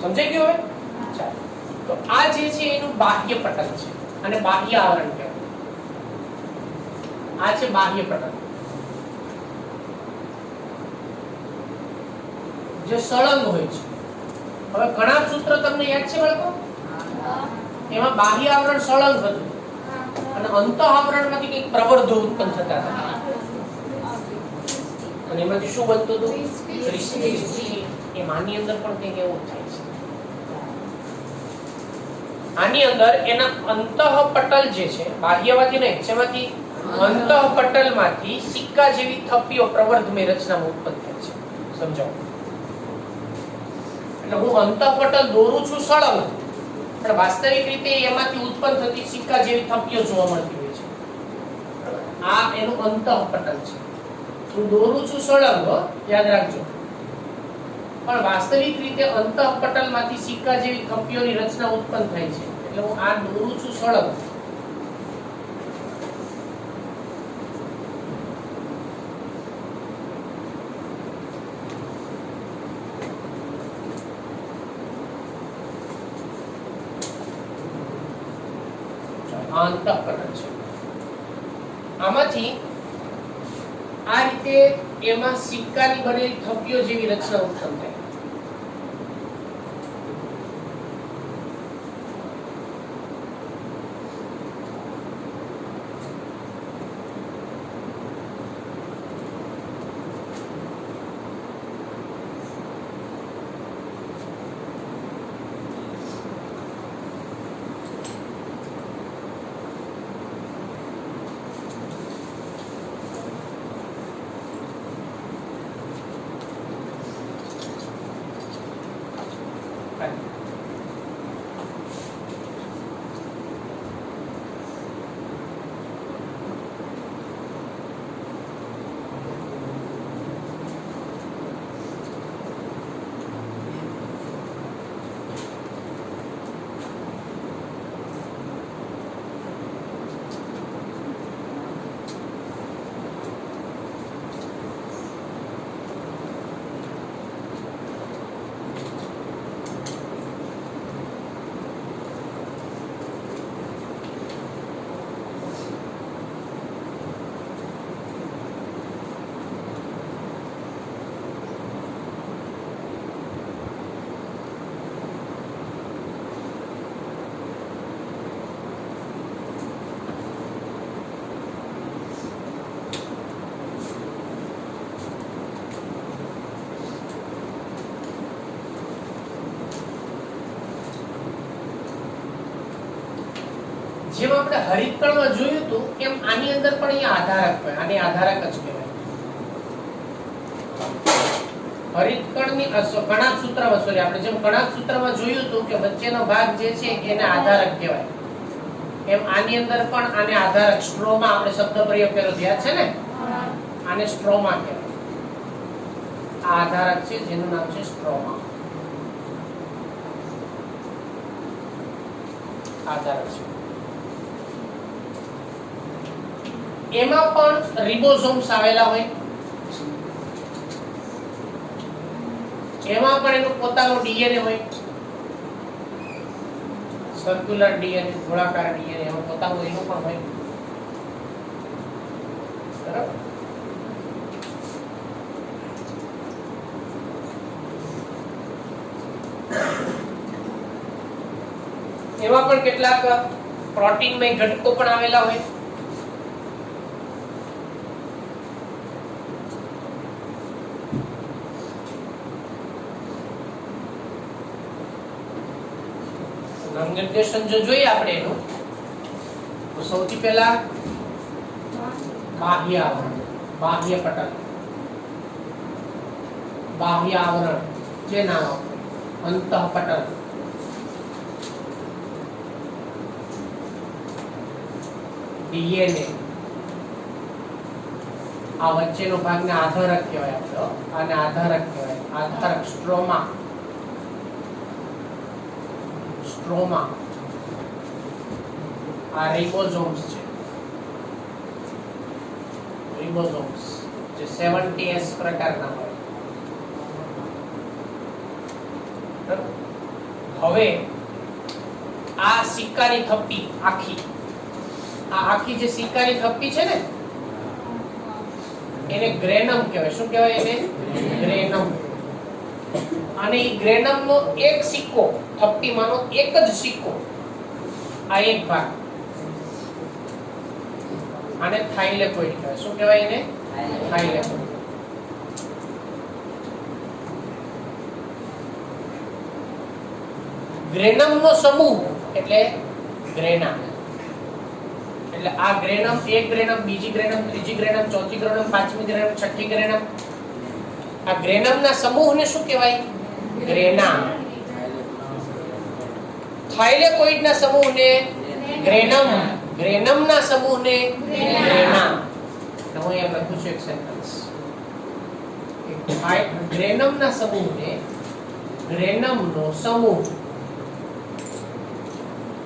સમજાઈ ગયું હવે? ચાલો, તો આ જે છે એનું બાહ્ય પટલ છે અને બાહ્ય આવરણ કહેવાય. આ છે બાહ્ય પટલ, જે સળંગ હોય છે. હવે ઘણા સૂત્ર તમને યાદ છે બાળકો? એમાં બાહ્ય આવરણ સળંગ હતું અને અંત આવરણમાંથી કંઈક પ્રવર્ધો ઉત્પન્ન થતા હતા, અને એમાંથી શું બનતું હતું? એમાંની અંદર પણ કંઈક એવું થાય છે. આની અંદર એના અંતઃપટલ જે છે, બાહ્યમાંથી નહીં, જેમાંથી અંતઃપટલમાંથી સિક્કા જેવી થપ્પીઓ પ્રવર્ધમય રચનામાં ઉત્પન્ન થાય છે. સમજાવો. એટલે હું અંતઃપટલ દોરું છું સળંગ, પણ વાસ્તવિક રીતે એમાંથી ઉત્પન્ન થતી સિક્કા જેવી થપ્પીઓ જોવા મળતી હોય છે. આ એનું અંતઃપટલ છે. હું દોરું છું સળંગ, યાદ રાખજો, પણ વાસ્તવિક રીતે અંતઃપટલમાંથી સિક્કા જેવી થપ્પીઓની રચના ઉત્પન્ન થાય છે. એટલે હું આ દોરું છું સળંગ. અંતઃપટલ છે. આમાંથી આ રીતે એમાં સિક્કાની બનેલી થપ્પીઓ જેવી રચના ઉત્પન્ન થાય. જેમ આપણે હરિતકણમાં જોયું હતું એમ આની અંદર પણ અહીંયા આધારક હોય, આને આધારક જ કહેવાય. હરિતકણની કણાક સૂત્રમાં, સોરી, આપણે જેમ કણાક સૂત્રમાં જોયું હતું કે વચ્ચેનો ભાગ જે છે એને આધારક કહેવાય, એમ આની અંદર પણ આને આધારક, સ્ટ્રોમા આપણે શબ્દ પ્રયોગ કર્યો યાદ છે ને? આને સ્ટ્રોમા કહેવાય. આ આધારક છે જેનું નામ છે સ્ટ્રોમા. આધારક છે. એમાં પણ રિબોસોમ્સ આવેલા હોય, એમાં પણ એનું પોતાનું ડીએનએ હોય, સર્ક્યુલર ડીએનએ, ગોળાકાર ડીએનએ, એમાં પોતાનું એનું પણ હોય. બરાબર. એમાં પણ કેટલાક પ્રોટીનમય ઘટકો પણ આવેલા હોય. નામ નિર્દેશન જો જોઈએ આપણે એનું, તો સૌથી પહેલા બાહ્ય આવરણ, બાહ્ય પટલ, બાહ્ય આવરણ જે નામ આપ્યું, અંતઃપટલ, ડીએનએ, આ વચ્ચેનો ભાગને આધારક કહેવાય. આપણે આને આધારક કહેવાય, આધારક સ્ટ્રોમા, સ્ટ્રોમા. આ રિબોસોમ્સ છે, રિબોસોમ્સ જે 70S પ્રકારના હોય. હવે આ સિક્કાની થપ્પી આખી, આ આખી જે સિક્કાની થપ્પી છે ને, એને ગ્રેનમ કહેવાય. શું કહેવાય એને? ગ્રેનમ. અને એ ગ્રેનમ નો એક સિક્કો, થપ્પીમાંનો એક જ સિક્કો, આ એક ભાગ, આને થાઇલેકોઇડ કહેવાય. શું કહેવાય એને? થાઇલેકોઇડ. ગ્રેનમ નો સમૂહ એટલે ગ્રેના. એટલે આ ગ્રેનમ, એક ગ્રેનમ, બીજી ગ્રેનમ, ત્રીજી ગ્રેનમ, ચોથી ગ્રેનમ, પાંચમી ગ્રેનમ, છઠ્ઠી ગ્રેનમ, આ ગ્રેનમના સમૂહને શું કહેવાય? ગ્રેના. થાઇલેકોઇડના સમૂહને ગ્રેનમ, ગ્રેનમના સમૂહને ગ્રેના. હું અહીંયા લખું છું એક સેન્ટેન્સ. ગ્રેનમના સમૂહને ગ્રેનમનો સમૂહ,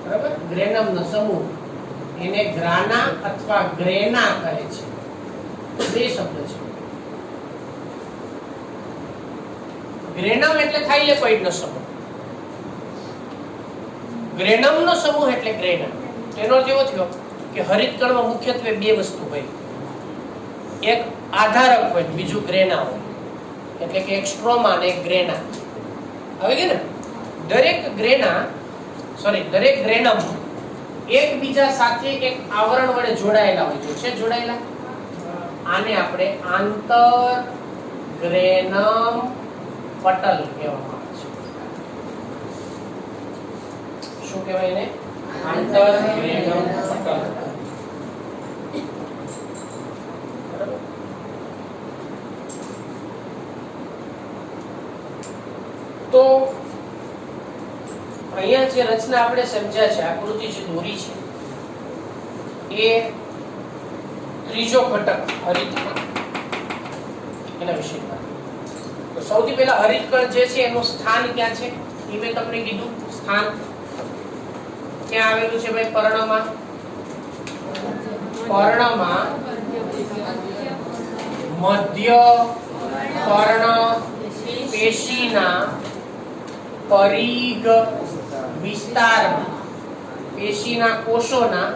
બરાબર, ગ્રેનમનો સમૂહ, એને ગ્રાના અથવા ગ્રેના કહે છે. બે શબ્દ છે. ગ્રેનમ એટલે થાઇલેકોઇડનો સમૂહ, ગ્રેનમનો સમૂહ એટલે ગ્રેના. તેનો અર્થ એવો થયો કે હરિતકણમાં મુખ્યત્વે બે વસ્તુ હોય, એક આધારક હોય, બીજું ગ્રેના હોય. એટલે કે એક સ્ટ્રોમા અને એક ગ્રેના. હવે કે ને દરેક ગ્રેના, દરેક ગ્રેનમ એકબીજા સાથે એક આવરણ વડે જોડાયેલા હોય છે. જોડાયેલા, આને આપણે આંતર ગ્રેનમ પટલ કહેવામાં આવે છે. શું કહેવાય એને? આંતર ગ્રેનમ પટલ. તો અહીંયા જે રચના આપણે સમજ્યા છે, આકૃતિ જે દોરી છે, એ ત્રીજો ઘટક હરિતકણ, એના વિશે. તો સૌથી પહેલા હરિતકણ જે છે એનું સ્થાન ક્યાં છે એ મેં તમને કીધું. સ્થાન ક્યાં આવેલું છે ભાઈ? પર્ણમાં. પર્ણમાં મધ્ય પર્ણ પેશીના પરિઘ વિસ્તારમાં, પેશીના કોષોના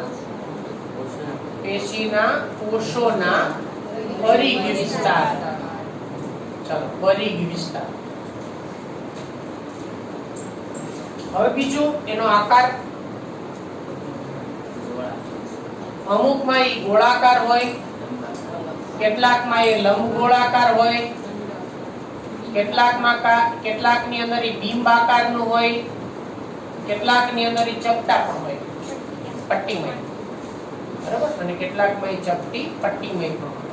પરિઘ વિસ્તાર. ચાલો, પરિઘ વિસ્તાર. હવે બીજું, એનો આકાર. અમુકમાં એ ગોળાકાર હોય, કેટલાકમાં એ લંબગોળાકાર હોય, કેટલાકની અંદર એ બિંબાકારનું હોય, કેટલાકની અંદર એ ચપટા પણ હોય, પટ્ટીમય. બરાબર. અને કેટલાકમાં એ ચપટી પટ્ટીમય પણ હોય.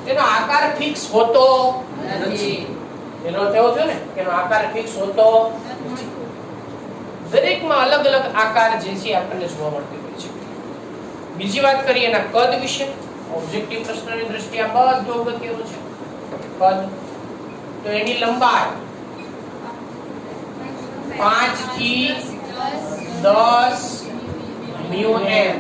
તેનો આકાર ફિક્સ હોતો નથી. એનો અર્થ એવો થયો ને કે એનો આકાર ફિક્સ હોતો નથી. દરેકમાં અલગ અલગ આકાર જે છે આપણને જોવા મળતી હોય છે. બીજી વાત કરીએ એના કદ વિશે. ઓબ્જેક્ટિવ પ્રશ્નની દ્રષ્ટિએ આ બધું અગત્યનું છે. કદ તો એની લંબાઈ 5 થી 10 મ્યુ એમ.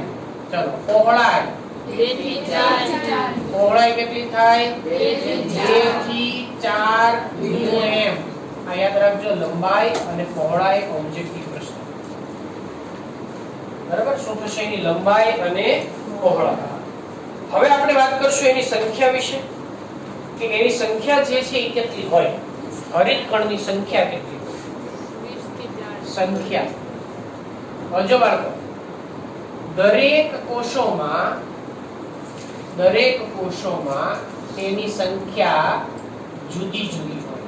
ચલો પહોળાઈ 2 થી 4 પહોળાઈ કેટલી થાય 2 થી 2 થી 4 મ્યુ એમ. આ યાદ રાખજો, લંબાઈ અને પહોળાઈ ઓબ્જેક્ટિવ પ્રશ્ન. બરાબર, શું થશે એની લંબાઈ અને પહોળાઈ. હવે આપણે વાત કરશું એની સંખ્યા વિશે, કે એની સંખ્યા જે છે એ કેટલી હોય, હરિત કણની સંખ્યા કેટલી હોય. 20 થી 4 સંખ્યા હજો બાળકો, દરેક કોષોમાં તેની સંખ્યા જુદી જુદી હોય.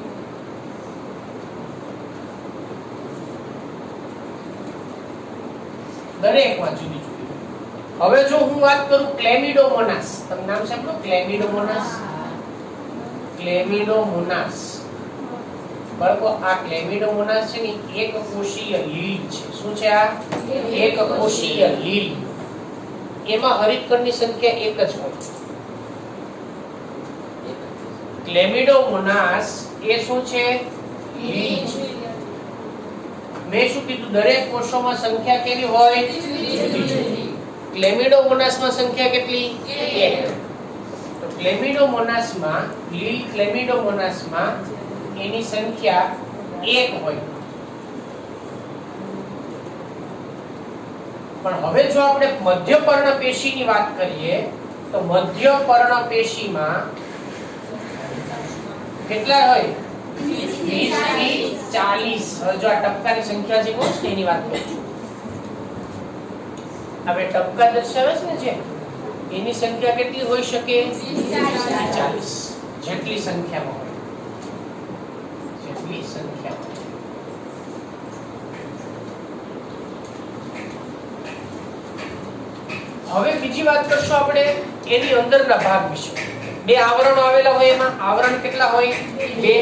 દરેકમાં જુદી જુદી. હવે જો હું વાત કરું ક્લેમિડોમોનાસ, તમે નામ સાંભળ્યું ક્લેમિડોમોનાસ? ક્લેમિડોમોનાસ બાળકો, આ ક્લેમિડોમોનાસ છે ને એક કોષીય લીલ છે. શું છે આ? એક કોષીય લીલ. એમાં હરિતકણની સંખ્યા એક જ હોય. ક્લેમિડોમોનાસ એ શું છે? લીલ છે. મેં શું કીધું? દરેક કોષોમાં સંખ્યા કેવી હોય? ક્લેમિડોમોનાસમાં સંખ્યા કેટલી? 1. તો ક્લેમિડોમોનાસમાં, લીલ ક્લેમિડોમોનાસમાં એની સંખ્યા 1 હોય. પણ હવે જો આપણે મધ્યપર્ણ પેશીની વાત કરીએ તો મધ્યપર્ણ પેશીમાં કેટલા હોય? 20 થી 40. હવે જો આ ટપકાની સંખ્યા જે કહું છું એની વાત કરું છું. આપણે ટપકા દર્શાવે છે ને જે, એની સંખ્યા કેટલી હોઈ શકે? 40. જેટલી સંખ્યામાં હોય, જેટલી સંખ્યામાં. હવે બીજી વાત કરશું આપણે એની અંદરના ભાગ વિશે. 2 આવરણો આવેલા હોય, એમાં આવરણ કેટલા હોય? 2.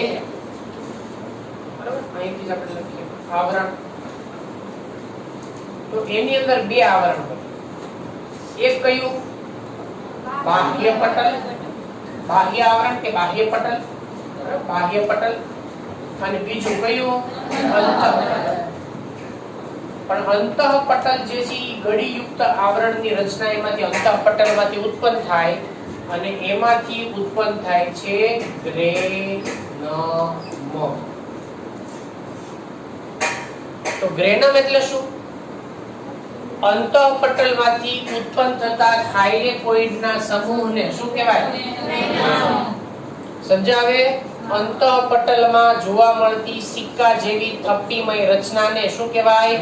બરાબર, અહીંથી જ આપણે લખીએ આવરણ. તો એની અંદર 2 આવરણ હોય. એક કયું? બાહ્ય પટલ, બાહ્ય આવરણ કે બાહ્ય પટલ. બરાબર, બાહ્ય પટલ. અને બીજું કયું? અંતઃપટલ. પણ અંતઃપટલ જે છે એ ગડીયુક્ત આવરણની રચના એમાંથી અંતઃપટલમાંથી ઉત્પન્ન થાય, અને એમાંથી ઉત્પન્ન થાય છે ગ્રેનમ. તો ગ્રેનમ એટલે શું? અંતઃપટલમાંથી ઉત્પન્ન થતા થાઇલેકોઇડના સમૂહને શું કહેવાય? સમજાવે? અંતઃપટલમાં જોવા મળતી સિક્કા જેવી થપ્પીમય રચનાને શું કહેવાય?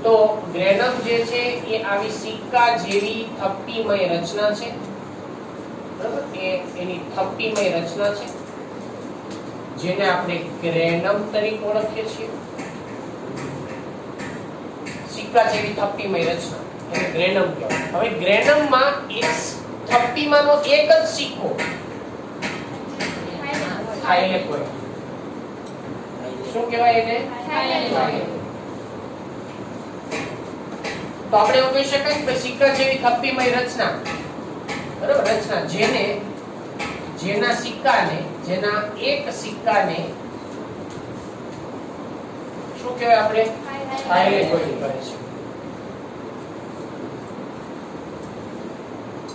તો ગ્રેનમ જે છે એ આવી સિક્કા જેવી થપ્પીમય રચના છે. બરાબર, એ એની થપ્પીમય રચના છે જેને આપણે ગ્રેનમ તરીકે ઓળખીએ છીએ. સિક્કા જેવી થપ્પીમય રચના એને ગ્રેનમ કહેવાય. હવે ગ્રેનમમાં એક થપ્પીમાંનો એક જ સિક્કો થાઇલેકોઇડ. શું કહેવાય એને? થાઇલેકોઇડ. તો આપણે એવું કહી શકાય કે સિક્કા જેવી થપ્પીમય રચના, બરાબર, રચના જેના એક સિક્કાને શું કહેવાય? આપણે થાઇલેકોઇડ કહે છે.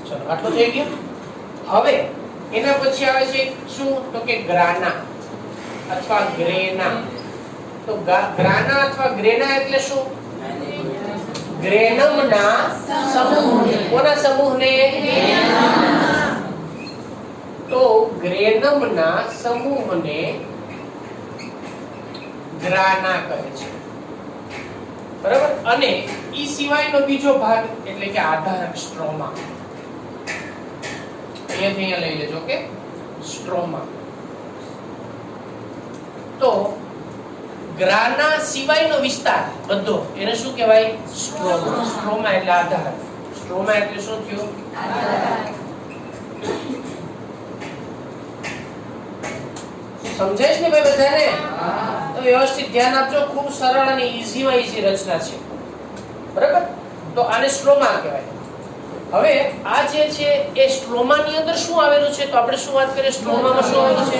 ચલો, આટલું થઈ ગયું. હવે એના પછી આવે છે શું? તો કે ગ્રાના અથવા ગ્રેના. તો ગ્રાના અથવા ગ્રેના એટલે શું? ગ્રેનમના સમૂહને. કોના સમૂહને? તો ગ્રેનમના સમૂહને ગ્રાના કહે છે. બરાબર, અને ઈ સિવાયનો બીજો ભાગ એટલે કે આધારક સ્ટ્રોમા. અહીંયા લઈ લેજો કે સ્ટ્રોમા. તો ગ્રાના સિવાયનો વિસ્તાર બધો એને શું કહેવાય? સ્ટ્રોમા. સ્ટ્રોમા એટલે આધાર. સ્ટ્રોમા એટલે શું થયું? આધાર. સમજાય છે ને ભાઈ બધાને? તો વ્યવસ્થિત ધ્યાન આપજો. ખૂબ સરળ અને ઈઝીમાં ઈઝી રચના છે. બરાબર, તો આને સ્ટ્રોમા કહેવાય. હવે આ જે છે એ સ્ટ્રોમાની અંદર શું આવેલું છે? તો આપણે શું વાત કરીએ? સ્ટ્રોમામાં શું આવેલું છે?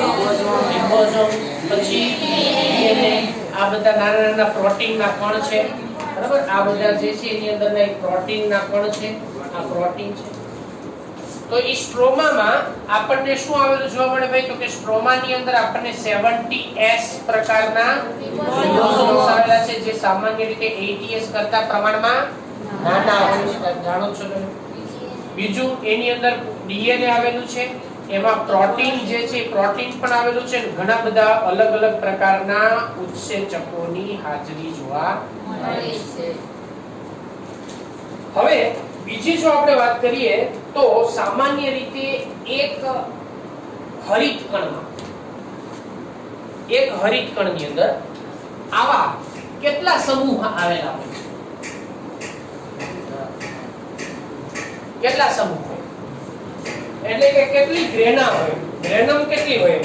રિબોઝોમ, પછી DNA, આ બધા નાના નાના પ્રોટીનના કણ છે. બરાબર આ બધા જે છે એની અંદરના એક પ્રોટીનના કણ છે આ પ્રોટીન છે તો એ સ્ટ્રોમામાં આપણને શું આવેલું જોવા મળે ભાઈ તો કે સ્ટ્રોમાની અંદર આપણને 70S પ્રકારના રિબોસોમ્સ આવેલા છે જે સામાન્ય રીતે 80S કરતા પ્રમાણમાં નાના હોય છે જાણો છો તમે બીજું એની અંદર ડીએનએ આવેલું છે એમાં પ્રોટીન જે છે પ્રોટીન પણ આવેલું છે ઘણા બધા અલગ અલગ પ્રકારના ઉત્સેચકોની હાજરી જોવા મળે છે હવે બીજી જો આપણે વાત કરીએ તો સામાન્ય રીતે એક હરિતકણની અંદર આવા કેટલા સમૂહ આવેલા હોય છે કેટલા સમૂહ હોય એટલે કે કેટલી ગ્રેના હોય ગ્રેનમ કેટલી હોય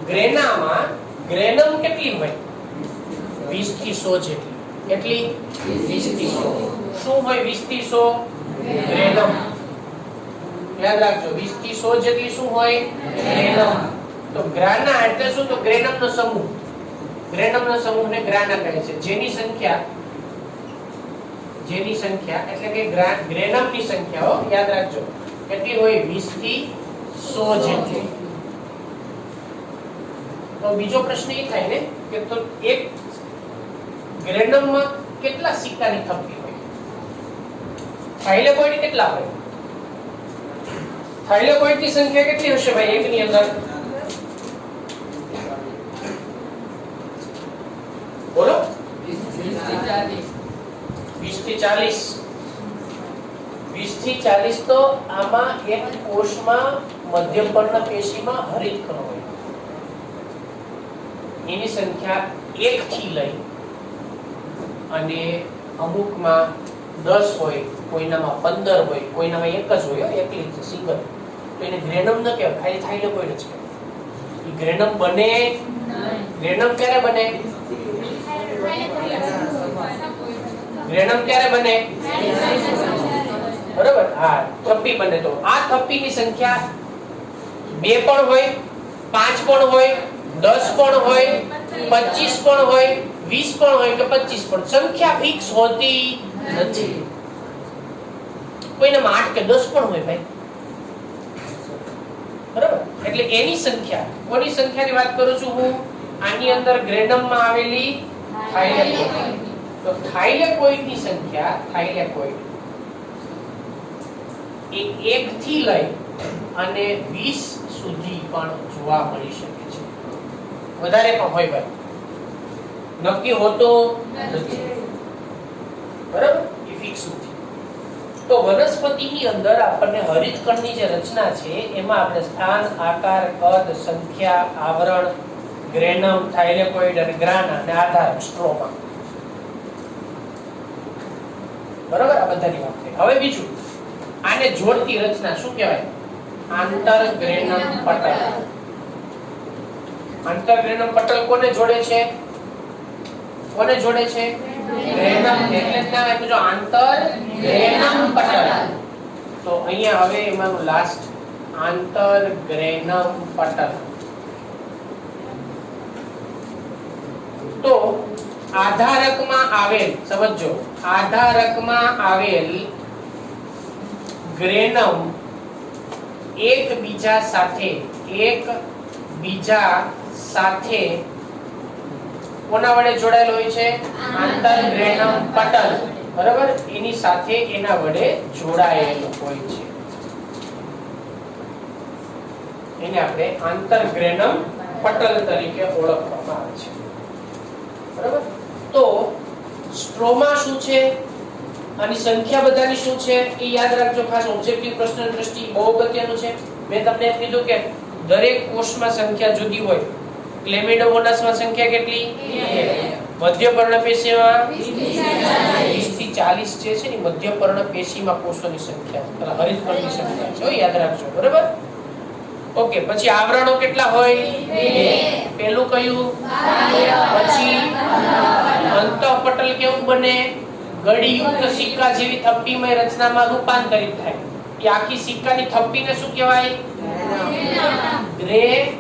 ગ્રેનામાં ગ્રેનમ કેટલી હોય 20 થી 100 જેટલી કેટલી 20 થી 100 શું હોય 20 થી 100 ગ્રેનમ યાદ રાખજો 20 થી 100 જેટલી શું હોય ગ્રેનમ તો ગ્રાના એટલે શું તો ગ્રેનમનો સમૂહને ગ્રાના કહે છે જેની સંખ્યા એટલે કે ગ્રેનમની સંખ્યા યાદ રાખજો કેટલી હોય 20 થી 100 જેટલી તો બીજો પ્રશ્ન એ થાય ને કે તો એક ગ્રેનમમાં કેટલા સિક્કાની થપ્પી હોય થાઇલેકોઇડ કેટલા હોય થાઇલેકોઇડની સંખ્યા કેટલી હશે ભાઈ એકની અંદર બોલો 20 થી 40 તો આમાં એક કોષમાં મધ્યપર્ણ પેશીમાં હરિતકણ હોય એની સંખ્યા 1 થી લઈ અને અમુકમાં 10 હોય કોઈનામાં 15 હોય કોઈનામાં એક જ હોય એકલી સિંગલ તો એને ગ્રેનમ ન કહેવાય ખાલી થાઇલેકોઇડ જ કહેવાય એ ગ્રેનમ બને ગ્રેનમ ક્યારે બને ગ્રેનમ ક્યારે બને બરાબર હા થપ્પી બને તો આ થપ્પીની સંખ્યા 2 પણ હોય 5 પણ હોય 10 પણ હોય 25 પણ હોય 20 પણ હોય કે 25 પણ સંખ્યા ફિક્સ હોતી નથી કોઈનામાં 8 કે 10 પણ હોય ભાઈ બરાબર એટલે એની સંખ્યા કોની સંખ્યાની વાત કરું છું હું આની અંદર ગ્રેનમમાં આવેલી થાઇલેકોઇડ તો થાઇલેકોઇડની સંખ્યા થાઇલેકોઇડ એ 1 થી લઈ અને 20 સુધી પણ જોવા મળી શકે છે વધારે પણ હોય ભાઈ નક્કી હોતો નથી બરાબર એ ફિક્સ નથી તો વનસ્પતિની અંદર આપણને હરિતકણની જે રચના છે એમાં આપણે સ્થાન આકાર કદ સંખ્યા આવરણ ગ્રેનમ થાઇલેકોઇડ અને ગ્રાના અને આધાર સ્ટ્રોમા બરાબર આ બધાની વાત થઈ હવે બીજું આને જોડતી રચના શું કહેવાય આંતરગ્રેનમ પટલ આંતરગ્રેનમ પટલ કોને જોડે છે ગ્રેનમ એટલે ત્યાં આપ્યું જો આંતરગ્રેનમ પટલ તો અહીંયા હવે એમાંનું લાસ્ટ આંતરગ્રેનમ પટલ તો આધારકમાં આવેલ સમજો આધારકમાં આવેલ ગ્રેનમ એકબીજા સાથે કોના વડે જોડાયેલો હોય છે આંતરગ્રેનમ પટલ બરાબર એની સાથે એના વડે જોડાયેલો હોય છે એને આપણે આંતરગ્રેનમ પટલ તરીકે ઓળખવામાં આવે છે બરાબર તો સ્ટ્રોમા શું છે આની સંખ્યા બધાની શું છે એ યાદ રાખજો ખાસ ઓબ્જેક્ટિવ પ્રશ્નની દ્રષ્ટિએ બહુ અગત્યનું છે મેં તમને કીધું કે દરેક કોષમાં સંખ્યા જુદી હોય ક્લેમિડોમોનાસમાં સંખ્યા કેટલી મધ્યપર્ણ પેશીમાં 20 થી 40 જે છે ને મધ્યપર્ણ પેશીમાં કોષોની સંખ્યા હરિતકણની સંખ્યા છે યાદ રાખજો બરાબર ઓકે પછી આવરણો કેટલા હોય પહેલું કયું પછી અંતઃપટલ કેવું બને ગડીયુક્ત સિક્કા જેવી થપ્પીમય રચનામાં રૂપાંતરિત થાય એ આખી સિક્કાની થપ્પીને શું કહેવાય ગ્રેનમ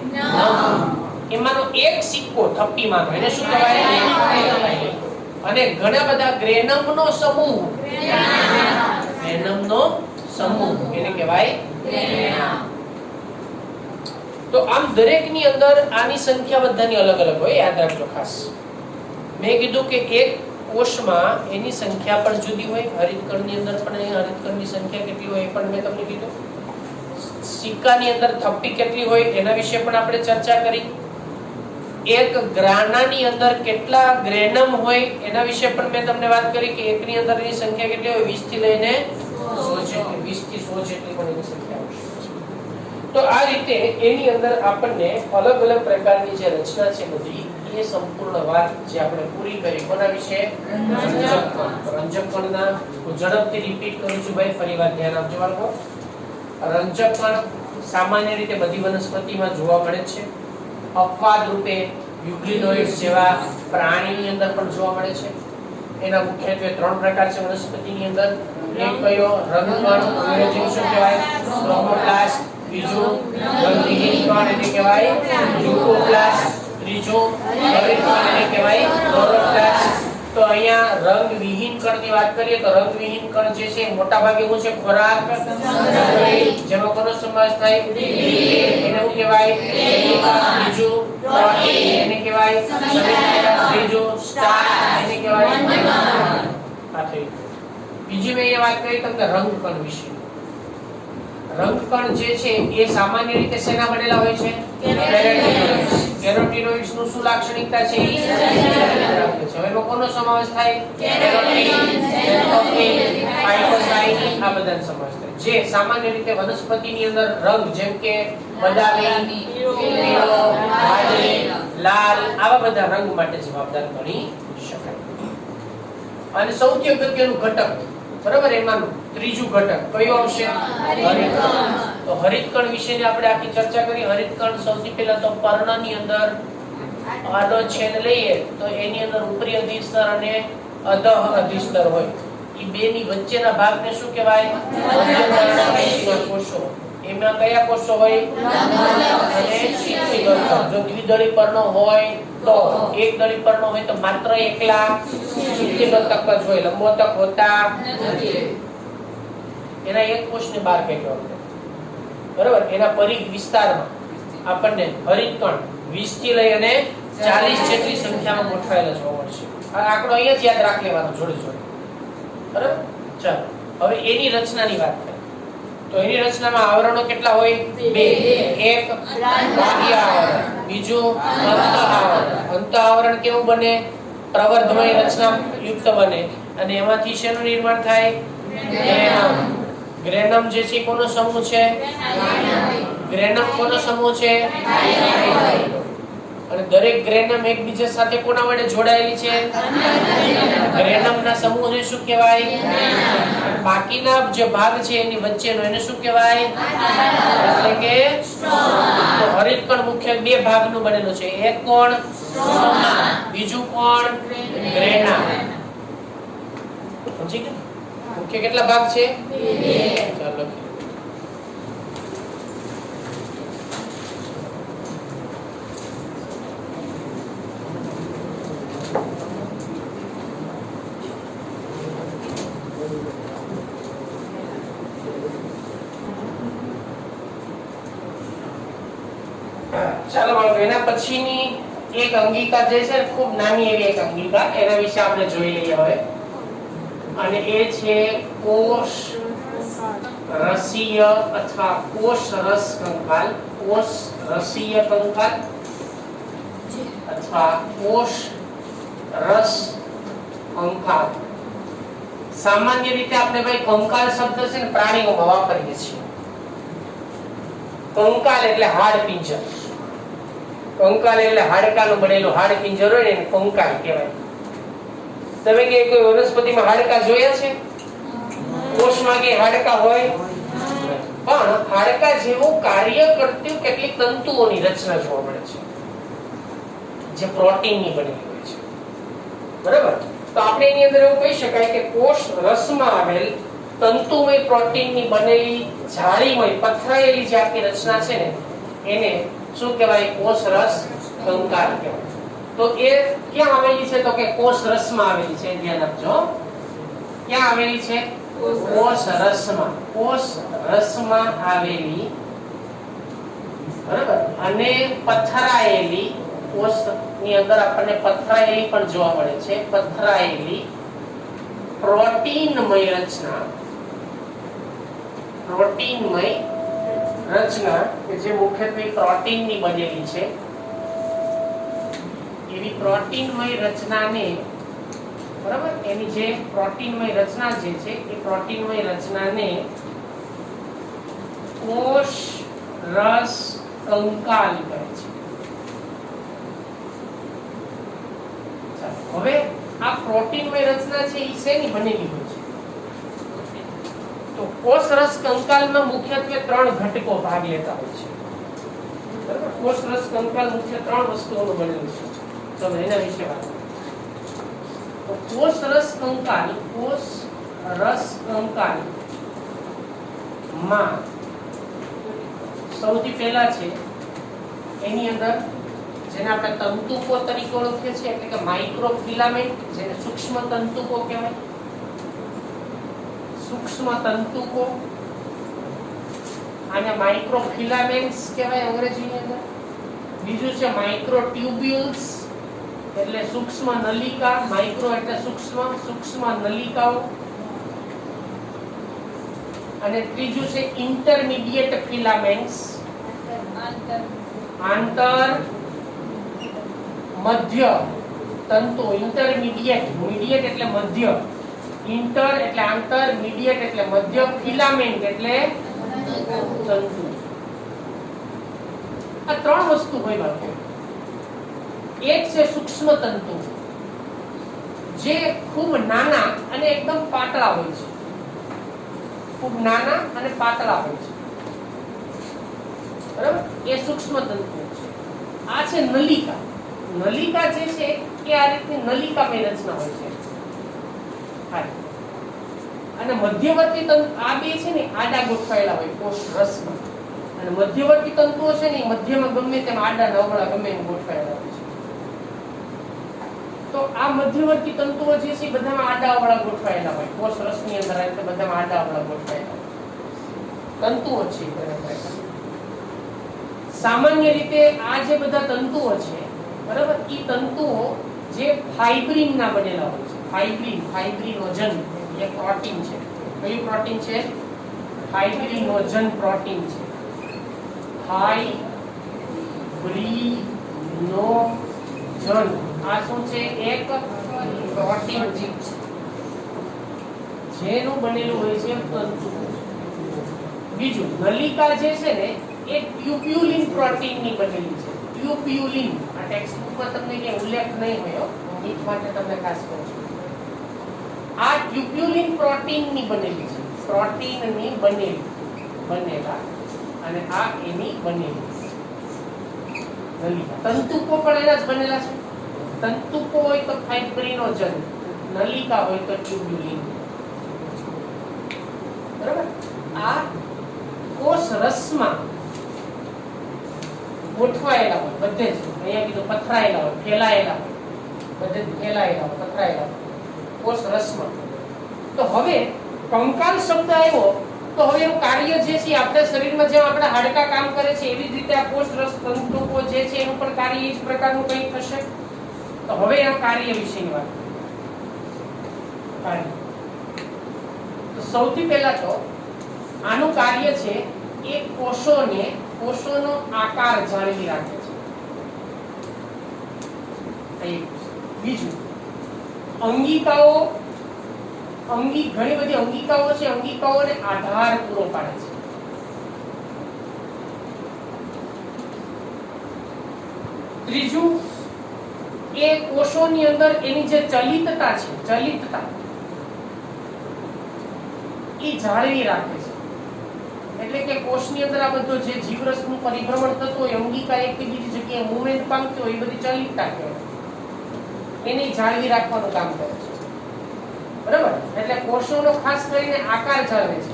એમાંનો એક સિક્કો થપ્પીમાંનો એને શું કહેવાય? અને ઘણા બધા ગ્રેનમનો સમૂહ, ગ્રેનમનો સમૂહ એને કહેવાય. તો આમ દરેકની અંદર આની સંખ્યા બધાની અલગ અલગ હોય, યાદ રાખજો ખાસ. મેં કીધું કે એક કોષમાં એની સંખ્યા પણ જુદી હોય. હરિતકણની અંદર પણ હરિતકણની સંખ્યા કેટલી હોય એ પણ મેં તમને કીધું. સિક્કાની અંદર થપ્પી કેટલી હોય એના વિશે પણ આપણે ચર્ચા કરી. એક ગ્રાનાની અંદર કેટલા ગ્રેનમ હોય એના વિશે પણ મેં તમને વાત કરી કે એકની અંદર એની સંખ્યા કેટલી હોય, 20 થી લઈને 100 જેટલી, 20 થી 100 જેટલી પણ એની સંખ્યા હોય. તો આ રીતે એની અંદર આપણને અલગ અલગ પ્રકારની જે રચના છે બધી એ સંપૂર્ણ વાત જે આપણે પૂરી કરી. કોના વિશે? રંજક કણના. હું ઝડપથી રિપીટ કરું છું ભાઈ, ફરીવાર ધ્યાન આપજો બાળકો. રંજક કણ સામાન્ય રીતે બધી વનસ્પતિમાં જોવા મળે છે. અપવાદ રૂપે યુગ્લિનોઇડ્સ જેવા પ્રાણીની અંદર પણ જોવા મળે છે. એના મુખ્યત્વે 3 પ્રકાર છે વનસ્પતિની અંદર. એક કયો? રંગકણ, અંગ્રેજીમાં શું કહેવાય? ક્રોમોપ્લાસ્ટ. બીજું રંગવિહીન કણ એટલે કહેવાય લ્યુકોપ્લાસ્ટ. ત્રીજું હરિતકણ એટલે કહેવાય ક્લોરોપ્લાસ્ટ. તો અહીંયા રંગવિહીન કણની વાત કરીએ તો રંગવિહીન કણ જે છે મોટા ભાગે શું છે? ખોરાક. જેમાં કોનો સમાવેશ થાય? એને શું કહેવાય? બીજું પ્રોટીન એને કહેવાય. ત્રીજું સ્ટાર્ચ એને કહેવાય. આ થઈ. બીજી મેં એ વાત કરી તમને રંગકણ વિશે. રંગકણ જે છે એ સામાન્ય રીતે શેના બનેલા હોય છે? કેરોટિનોઇડ્સ નું શું લાક્ષણિકતા છે? હવે એનો કોનો સમાવેશ થાય? કેરોટિન, ઝેન્થોફિલ, ફાઇટોસાઇન આ બધાનો સમાવેશ થાય. જે સામાન્ય રીતે વનસ્પતિની અંદર રંગ જેમ કે બદામી, પીળો, વાદળી, લાલ આવા બધા રંગ માટે જવાબદાર ગણી શકાય. અને સૌથી અગત્યનું ઘટક બરાબર એમાંનું ત્રીજું ઘટક કયું આવશે? હરિતકણ. તો હરિતકણ વિશેની આપણે આખી ચર્ચા કરી. હરિતકણ સૌથી પહેલા તો પર્ણની અંદર આડો છેદ લઈએ તો એની અંદર ઉપરી અધિસ્તર અને અધઃ અધિસ્તર હોય. એ બેની વચ્ચેના ભાગને શું કહેવાય? મધ્યપર્ણકોશીય કોષો. એમાં કયા કોષો હોય? અને શીતલીકર્તક. જો દ્વિદળી પર્ણ હોય તો એક દળી પર્ણ હોય તો માત્ર એકલા શીતલીકર્તક જ હોય, લંબોતક હોતા નથી. એના એક કોષને બહાર કાઢ્યો બરાબર. એના પરિઘ વિસ્તારમાં આપણને હરિતકણ 20 થી લઈ અને 40 જેટલી સંખ્યામાં ગોઠવાયેલા જોવા મળશે. આ આંકડો અહીંયા જ યાદ રાખી લેવાનો જોડે જોડે બરાબર. ચાલો હવે એની રચનાની વાત કરીએ. તો એની રચનામાં આવરણો કેટલા હોય? 2. એક બાહ્ય આવરણ, બીજું અંતઃ આવરણ. અંતઃ આવરણ કેવું બને? પ્રવર્ધમય રચના યુક્ત બને. અને એમાંથી શેનું નિર્માણ થાય? ગ્રેનમ. ગ્રેનમ જે છે કોનો સમૂહ છે? ગ્રેનમ કોનો સમૂહ છે? અને દરેક ગ્રેનમ એકબીજા સાથે કોના વડે જોડાયેલી છે? ગ્રેનમના સમૂહને શું કહેવાય? બાકીના જે ભાગ છે એની વચ્ચેનો એને શું કહેવાય? એટલે કે તો હરિતકણ મુખ્ય 2 ભાગનું બનેલું છે. એક કોણ? સ્ટ્રોમા. બીજું કોણ? ગ્રેના. સમજી ગયા? મુખ્ય કેટલા ભાગ છે? 2. ચાલો ચાલો બાળકો એના પછીની એક અંગિકા જે છે ખૂબ નાની એવી એક અંગિકા એના વિશે આપણે જોઈ લઈએ હવે. અને એ છે કોષ રસીય અથવા કોષ રસ કંકાલ. કોષ રસીય કંકાલ અથવા કોષ રસ કંકાલ. સામાન્ય રીતે આપણે ભાઈ કંકાલ શબ્દ છે ને પ્રાણીઓમાં વાપરીએ છીએ. કંકાલ એટલે હાડપિંજર. કંકાલ એટલે હાડકાનું બનેલું હાડપિંજર હોય ને એને કંકાલ કહેવાય. તમે કે કોઈ વનસ્પતિમાં હાડકા જોયા છે? કોષમાં કે હાડકા હોય? પણ હાડકા જેવું કાર્ય કરતી કેટલીક તંતુઓની રચના જોવા મળે છે જે પ્રોટીનની બનેલી હોય છે બરાબર. તો આપણે એની અંદર એવું કહી શકાય કે કોષ રસમાં આવેલ તંતુમય પ્રોટીનની બનેલી જાળીમય પથરાયેલી જે આખી રચના છે ને એને શું કહેવાય? કોષ રસ કંકાલ કહેવાય. તો એ ક્યાં આવેલી છે? તો કે કોષ રસમાં આવેલી છે. ધ્યાન આપજો. ક્યાં આવેલી છે? કોષ રસમાં. કોષ રસમાં આવેલી, બરાબર. અને પથરાયેલી, કોષની અંદર આપણને પથરાયેલી પણ જોવા મળે છે. પથરાયેલી પ્રોટીનમય રચના, પ્રોટીનમય રચના કે જે મુખ્યત્વે પ્રોટીનની બનેલી છે, એવી પ્રોટીનમય રચનાને, બરાબર, એની જે પ્રોટીનમય રચના જે છે એ પ્રોટીનમય રચનાને કોષ રસ કંકાલ કહે છે. હવે આ પ્રોટીનમય રચના છે એ શેની બનેલી હોય છે? તો કોષ રસ કંકાલમાં મુખ્યત્વે 3 ઘટકો ભાગ લેતા હોય છે. બરાબર. કોષ રસ કંકાલ મુખ્ય 3 વસ્તુઓનું બનેલું છે. તો એના વિશે વાત કરીએ. તો કોષ રસ કંકાલ માં સૌથી પહેલા છે એની અંદર જેને આપણે તંતુકો તરીકે ઓળખીએ છીએ, એટલે કે માઇક્રોફિલામેન્ટ, જેને સૂક્ષ્મ તંતુકો કહેવાય. સૂક્ષ્મ તંતુકો આને માઇક્રોફિલામેન્ટ્સ કહેવાય અંગ્રેજીની અંદર. બીજું છે માઇક્રોટ્યુબ્યુલ્સ, એટલે સૂક્ષ્મ નલિકા. માઇક્રો એટલે સૂક્ષ્મ નલિકાઓ. અને ત્રીજું છે ઇન્ટરમીડિયેટ ફિલામેન્ટ્સ, આંતર મધ્ય તંતુ. ઇન્ટરમીડિયેટ, મીડિયેટ એટલે મધ્ય, ઇન્ટર એટલે આંતર, મીડિયેટ એટલે મધ્ય, ફિલામેન્ટ એટલે તંતુ. આ 3 વસ્તુ હોય બાળકો. એક છે સૂક્ષ્મ તંતુ, જે ખૂબ નાના અને એકદમ પાતળા હોય છે. ખૂબ નાના અને પાતળા હોય છે, બરાબર. એ સૂક્ષ્મ તંતુ છે. આ છે નલિકા. નલિકા જે છે એ આ રીતની નલિકામય રચના હોય છે. અને મધ્યવર્તી તંતુ, આ બે છે ને આડા ગોઠવાયેલા હોય કોષ રસમાં. અને મધ્યવર્તી તંતુઓ છે ને મધ્યમાં ગમે તેમ આડા નવળા ગમે એમ ગોઠવાયેલા હોય છે. તો આ મધ્યવર્તી તંતુઓ જે છે બધામાં આડા અવળા ગોઠવાયેલા હોય. કોષ રસની અંદર આ રીતે બધામાં આડા અવળા ગોઠવાયેલા તંતુઓ છે. સામાન્ય રીતે આ જે બધા તંતુઓ છે, બરાબર, ઈ તંતુઓ જે ફાઇબ્રિન ના બનેલા હોય છે. ફાઇબ્રિનોજન એ પ્રોટીન છે. કયું પ્રોટીન છે? ફાઇબ્રિનોજન પ્રોટીન છે. ફાઇબ્રિનોજન આ શું છે? એક પ્રોટીન છે જેનું બનેલું હોય છે તંતુ. બીજું નલિકા જે છે ને એ ટ્યુબ્યુલિન પ્રોટીનની બનેલી છે. ટ્યુબ્યુલિન આ ટેક્સ્ટબુકમાં તમને કે ઉલ્લેખ નહીં હોય, એ માટે તમને ખાસ કહું છું. આ ટ્યુબ્યુલિન પ્રોટીનની બનેલી છે. પ્રોટીનની બનેલા અને આ એની બનેલી નલિકા. તંતુકો પણ એના જ બનેલા છે. તંતુકો હોય તો ફાઇબ્રિનોજન, નલિકા હોય તો ટ્યુબ્યુલિન. બરાબર. આ કોષ રસમાં ગોઠવાયેલા હોય બધે જ. અહીંયા કીધું પથરાયેલા હોય, ફેલાયેલા હોય, બધે ફેલાયેલા હોય, પથરાયેલા હોય કોષ રસમાં. તો હવે કંકાલ શબ્દ આવ્યો તો હવે એનું કાર્ય જે છે આપણા શરીરમાં જેમ આપણા હાડકા કામ કરે છે એવી જ રીતે આ કોષ રસ તંતુકો જે છે એનું પણ કાર્ય એ જ પ્રકારનું કંઈક થશે. તો હવે એના કાર્ય વિશેની વાત. કાર્ય તો સૌથી પહેલા તો આનું કાર્ય છે એ કોષોનો આકાર જાળવી રાખે છે. બીજું અંગિકાઓ, ઘણી બધી અંગિકાઓ છે, અંગિકાઓને આધાર પૂરો પાડે છે. ત્રીજું એ કોષોની અંદર એની જે ચલિતતા છે, એ જાળવી રાખે છે. એટલે કે કોષની અંદર આ બધું જે જીવરસનું પરિભ્રમણ થતું હોય, અંગિકા એકથી બીજી જગ્યાએ મૂવમેન્ટ પામતી હોય, એ બધી ચલિતતા કહેવાય. એને જાળવી રાખવાનું કામ કરે છે. બરાબર. એટલે કોષોનો ખાસ કરીને આકાર જાળવે છે,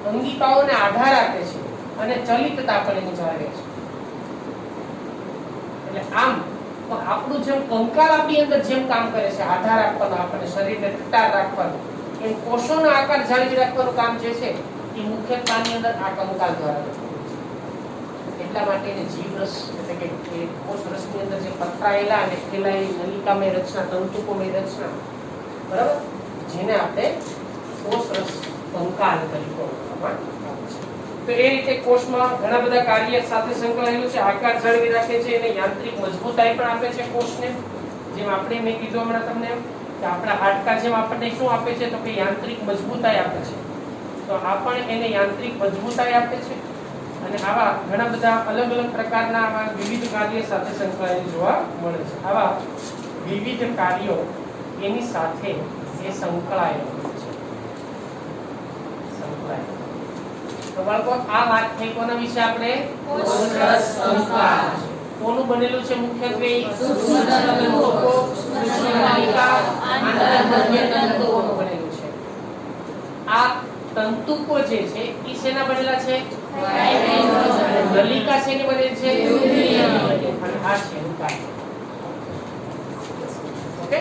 અંગિકાઓને આધાર આપે છે અને ચલિતતા પણ એની જાળવે છે. એટલે આમ તો આપણું જેમ કંકાલ આપણી અંદર જેમ કામ કરે છે, આધાર આપવાનો, આપણને શરીરને ટટાર રાખવાનું, એમ કોષોનો આકાર જાળવી રાખવાનું કામ જે છે એ મુખ્યત્વેની અંદર આ કંકાલ દ્વારા થતું હોય છે. એટલા માટે એને જીવરસ એટલે કે એ કોષ રસની અંદર જે પથરાયેલા અને ફેલાયેલી નલિકામય રચના, તંતુકોમય રચના, બરાબર, જેને આપણે કોષ રસ કંકાલ તરીકે ઓળખવામાં આવે છે. તો એ રીતે કોષમાં ઘણા બધા કાર્ય સાથે સંકળાયેલું છે. આકાર જાળવી રાખે છે, એને યાંત્રિક મજબૂતાઈ પણ આપે છે કોષને. જેમ આપણે મેં કીધું હમણાં તમને કે આપણા હાડકા જેમ આપણને શું આપે છે, તો કે યાંત્રિક મજબૂતાઈ આપે છે. તો આ પણ એને યાંત્રિક મજબૂતાઈ આપે છે. અને આવા ઘણા બધા અલગ અલગ પ્રકારના આવા વિવિધ કાર્ય સાથે સંકળાયેલા જોવા મળે છે. આવા વિવિધ કાર્યો એની સાથે એ સંકળાયેલો છે. સંકળાયેલો. તો બાળકો આ વાત થઈ કોના વિશે? આપણે કોષરસ કંકાલ. કોનું બનેલું છે? મુખ્યત્વે સૂક્ષ્મ તંતુઓ, સૂક્ષ્મ નલિકા, આંતરમધ્ય તંતુઓનું બનેલું છે. આ તંતુકો જે છે એ શેના બનેલા છે? નલિકા શેની બનેલી છે? અને આ છે એનું કાર્ય. ઓકે.